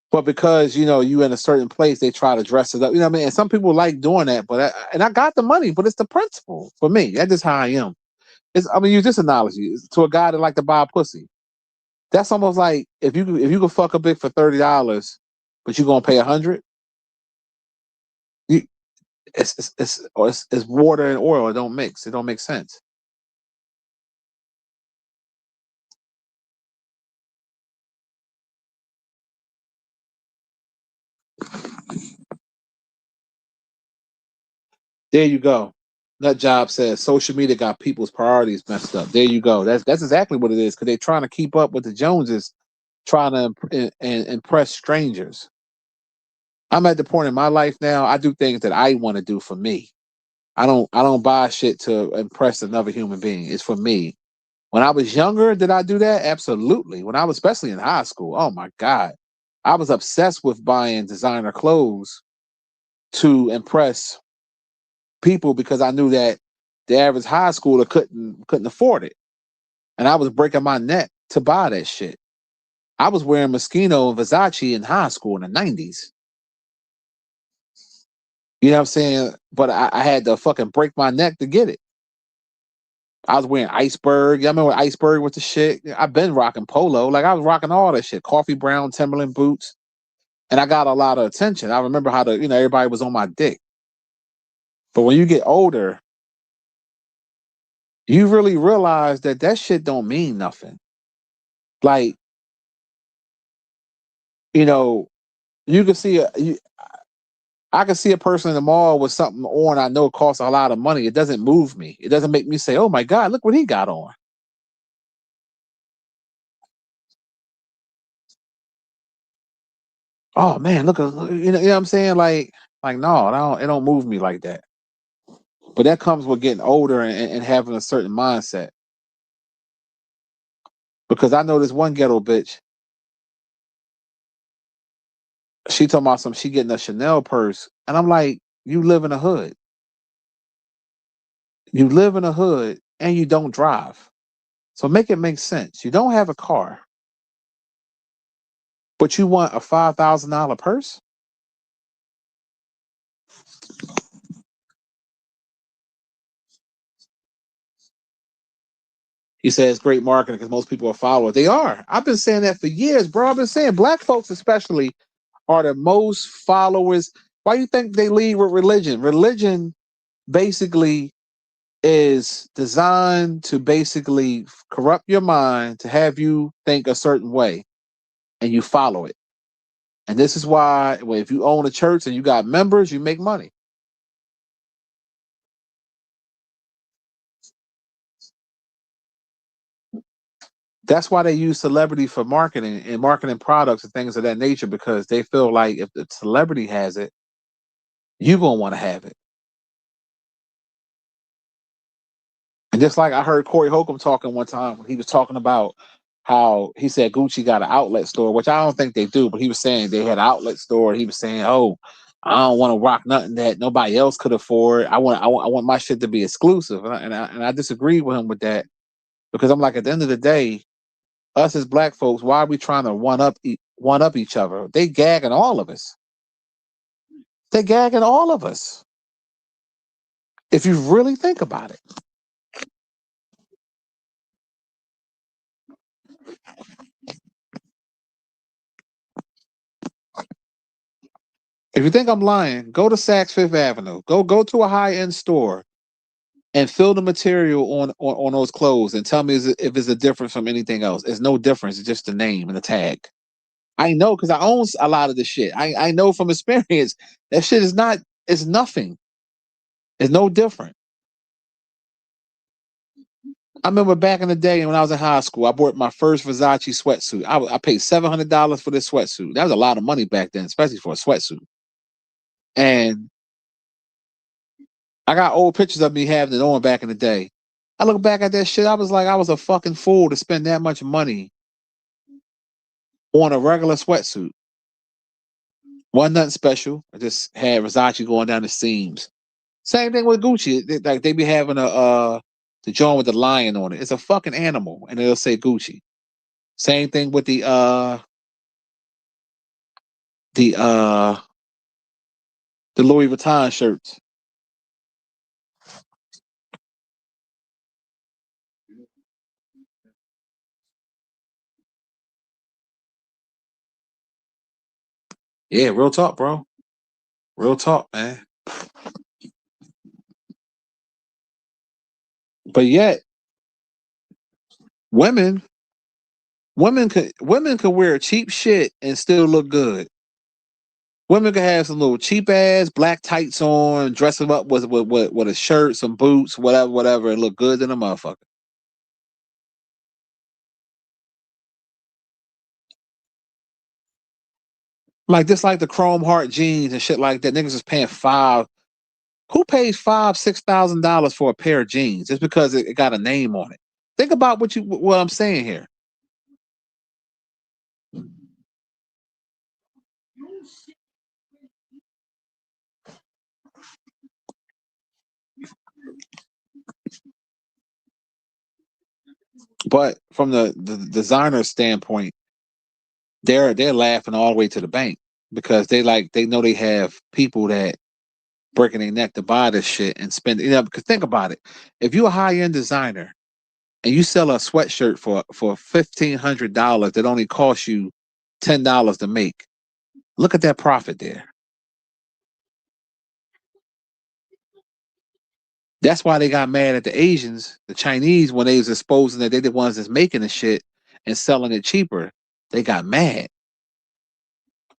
But because you in a certain place, they try to dress it up. You know what I mean? And some people like doing that, and I got the money, but it's the principle for me. That's just how I am. I'm gonna use this analogy to a guy that like to buy a pussy. That's almost like if you could fuck a bitch for $30, but you gonna pay 100. You, it's water and oil. It don't mix. It don't make sense. There you go. That job says social media got people's priorities messed up. There you go. That's exactly what it is, because they're trying to keep up with the Joneses, trying to impress strangers. I'm at the point in my life now. I do things that I want to do for me. I don't buy shit to impress another human being. It's for me. When I was younger, did I do that? Absolutely. When I was, especially in high school, oh my God, I was obsessed with buying designer clothes to impress people because I knew that the average high schooler couldn't afford it, and I was breaking my neck to buy that shit. I was wearing Moschino and Versace in high school in the '90s. You know what I'm saying? But I had to fucking break my neck to get it. I was wearing Iceberg. Y'all remember Iceberg with the shit? I've been rocking Polo. Like I was rocking all that shit. Coffee brown Timberland boots. And I got a lot of attention. I remember how everybody was on my dick. But when you get older, you really realize that that shit don't mean nothing. Like, you know, you can see I can see a person in the mall with something on I know costs a lot of money. It doesn't move me. It doesn't make me say, "Oh my God, look what he got on." Oh man, you know what I'm saying? Like no, it don't move me like that. But that comes with getting older and having a certain mindset. Because I know this one ghetto bitch, she talking about she getting a Chanel purse, and I'm like, you live in a hood. You live in a hood and you don't drive. So make it make sense. You don't have a car, but you want a $5,000 purse? He says great marketing because most people are followers. They are. I've been saying that for years, bro. I've been saying black folks especially are the most followers. Why do you think they lead with religion? Religion basically is designed to basically corrupt your mind to have you think a certain way and you follow it. And this is why if you own a church and you got members, you make money. That's why they use celebrity for marketing and marketing products and things of that nature because they feel like if the celebrity has it, you're going to want to have it. And just like I heard Corey Holcomb talking one time when he was talking about how he said Gucci got an outlet store, which I don't think they do, but he was saying they had an outlet store. He was saying, "Oh, I don't want to rock nothing that nobody else could afford. I want my shit to be exclusive." And I disagree with him with that because I'm like, at the end of the day, us as black folks, why are we trying to one up each other? They gagging all of us. They gagging all of us. If you really think about it. If you think I'm lying, go to Saks Fifth Avenue. Go to a high end store and fill the material on those clothes and tell me if it's a difference from anything else. It's no difference. It's just the name and the tag. I know because I own a lot of this shit. I know from experience that shit is not. It's nothing. It's no different. I remember back in the day when I was in high school, I bought my first Versace sweatsuit. I paid $700 for this sweatsuit. That was a lot of money back then, especially for a sweatsuit. And I got old pictures of me having it on back in the day. I look back at that shit. I was like, I was a fucking fool to spend that much money on a regular sweatsuit. Wasn't nothing special. I just had Versace going down the seams. Same thing with Gucci. Like they be having the joint with the lion on it. It's a fucking animal, and it'll say Gucci. Same thing with the uh the Louis Vuitton shirts. Yeah, real talk, bro. Real talk, man. But yet, women, women could wear cheap shit and still look good. Women can have some little cheap ass black tights on, dress them up with a shirt, some boots, whatever, and look good than a motherfucker. Like just like the chrome heart jeans and shit like that. Niggas is paying five. Who pays $6,000 for a pair of jeans just because it got a name on it? Think about what I'm saying here. But from the designer standpoint, they're laughing all the way to the bank because they know they have people that breaking their neck to buy this shit and spend. Because think about it, if you're a high end designer and you sell a sweatshirt for $1,500 that only costs you $10 to make, look at that profit there. That's why they got mad at the Asians, the Chinese, when they was exposing that they the ones that's making the shit and selling it cheaper. They got mad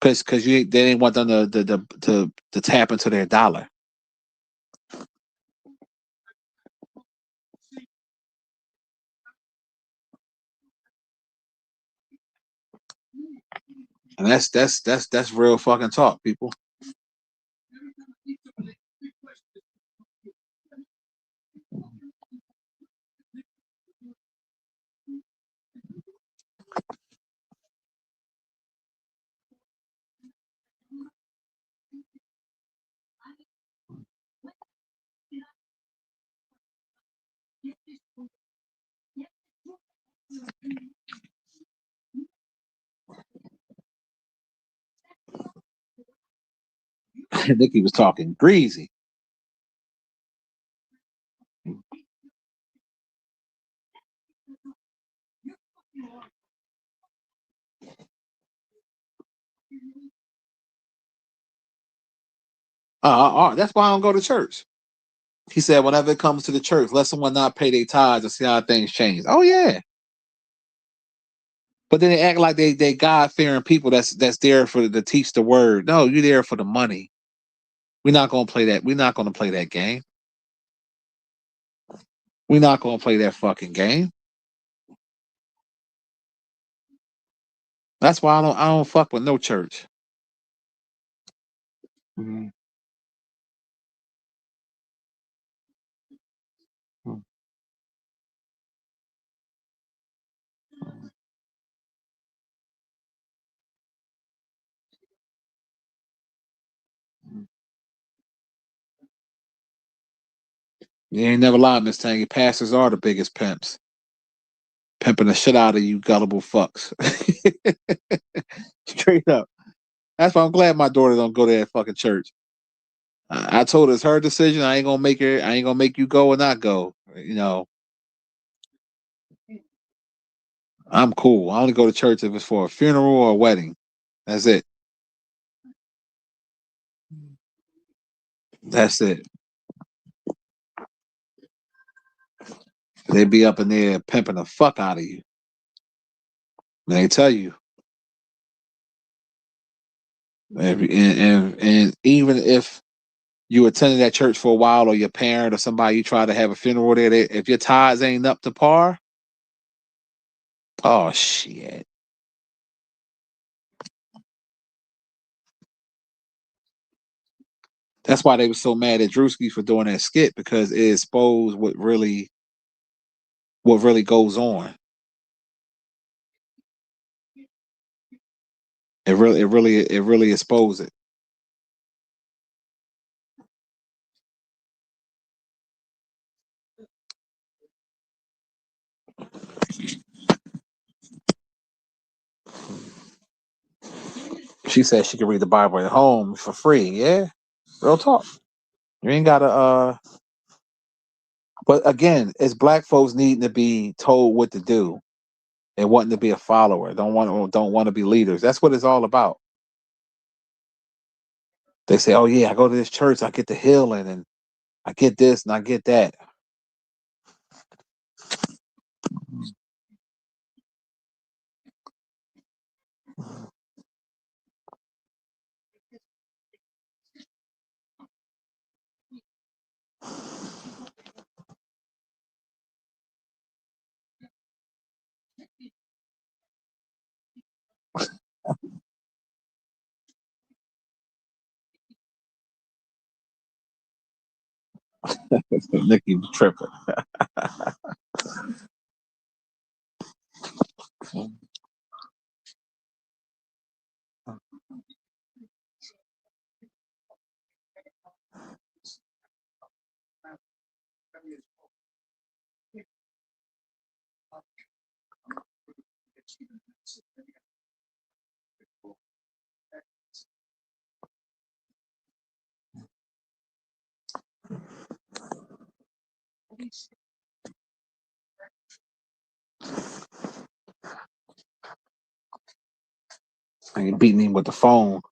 because they didn't want them to tap into their dollar. And that's real fucking talk, people. Nikki was talking greasy. That's why I don't go to church. He said, whenever it comes to the church, let someone not pay their tithes and see how things change. Oh yeah, but then they act like they God fearing people that's there for to teach the word. No, you're there for the money. We're not gonna play that. We're not gonna play that game. We're not gonna play that fucking game. That's why I don't fuck with no church. Mhm. You ain't never lied, Miss Tangy. Pastors are the biggest pimps. Pimping the shit out of you gullible fucks. Straight up. That's why I'm glad my daughter don't go to that fucking church. I told her it's her decision. I ain't gonna make her. I ain't gonna make you go or not go. I'm cool. I only go to church if it's for a funeral or a wedding. That's it. That's it. They be up in there pimping the fuck out of you. They tell you. And even if you attended that church for a while, or your parent or somebody you try to have a funeral there, if your tithes ain't up to par, oh shit. That's why they were so mad at Drewski for doing that skit, because it exposed what really goes on. It really exposed it. She said she could read the Bible at home for free. Yeah, real talk. You ain't gotta. But again, it's black folks needing to be told what to do and wanting to be a follower. Don't want to be leaders. That's what it's all about. They say, "Oh yeah, I go to this church, I get the healing, and I get this, and I get that." Nikki tripping. And you beating him with the phone.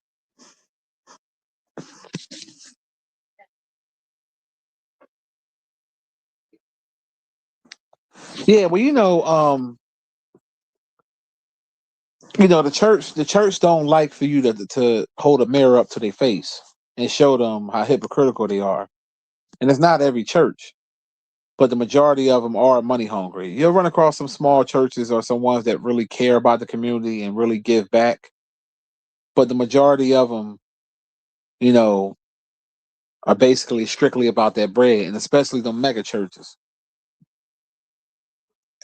Yeah, well, the church don't like for you to hold a mirror up to their face and show them how hypocritical they are. And it's not every church, but the majority of them are money hungry. You'll run across some small churches or some ones that really care about the community and really give back, but the majority of them, you know, are basically strictly about that bread, and especially the mega churches.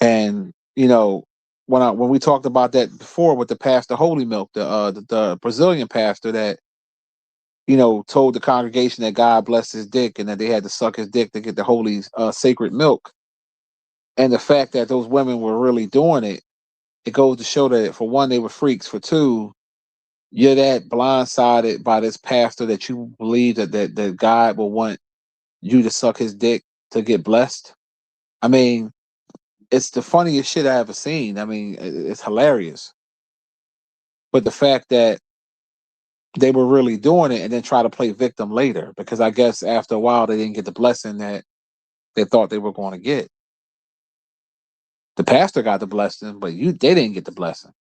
And when we talked about that before with the pastor Holy Milk, the Brazilian pastor that told the congregation that God blessed his dick and that they had to suck his dick to get the holy sacred milk, and the fact that those women were really doing it, it goes to show that for one, they were freaks. For two, you're that blindsided by this pastor that you believe that God will want you to suck his dick to get blessed. I mean, it's the funniest shit I ever seen. I mean, it's hilarious. But the fact that they were really doing it and then try to play victim later, because I guess after a while they didn't get the blessing that they thought they were going to get. The pastor got the blessing, but they didn't get the blessing.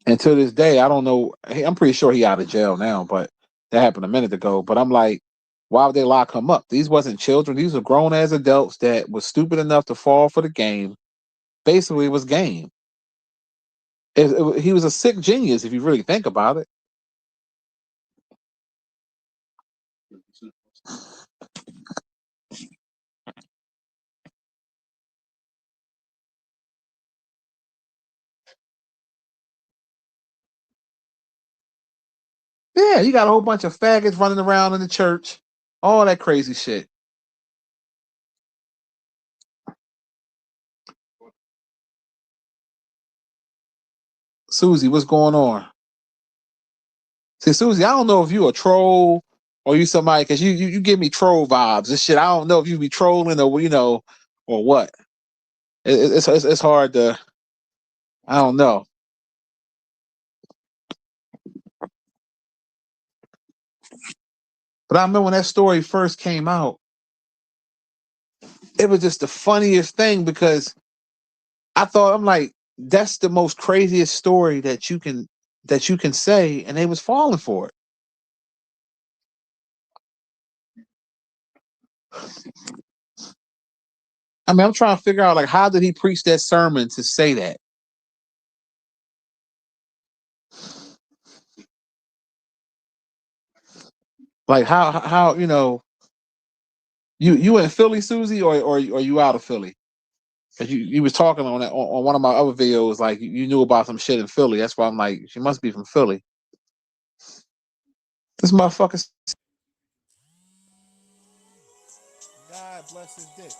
And to this day, I don't know. I'm pretty sure he out of jail now, but that happened a minute ago. But I'm like, why would they lock him up? These wasn't children. These were grown as adults that was stupid enough to fall for the game. Basically, it was game. He was a sick genius if you really think about it. Yeah, you got a whole bunch of faggots running around in the church, all that crazy shit. Susie, what's going on? See, Susie, I don't know if you a troll or you somebody, because you give me troll vibes and shit. I don't know if you be trolling or what. It's hard to. I don't know. But I remember when that story first came out, it was just the funniest thing because I'm like, that's the most craziest story that you can say, and they was falling for it. I mean, I'm trying to figure out like how did he preach that sermon to say that? Like how you in Philly, Susie, or you out of Philly? Cause you was talking on that on one of my other videos, like you knew about some shit in Philly. That's why I'm like, she must be from Philly. This motherfucker. God bless his dick.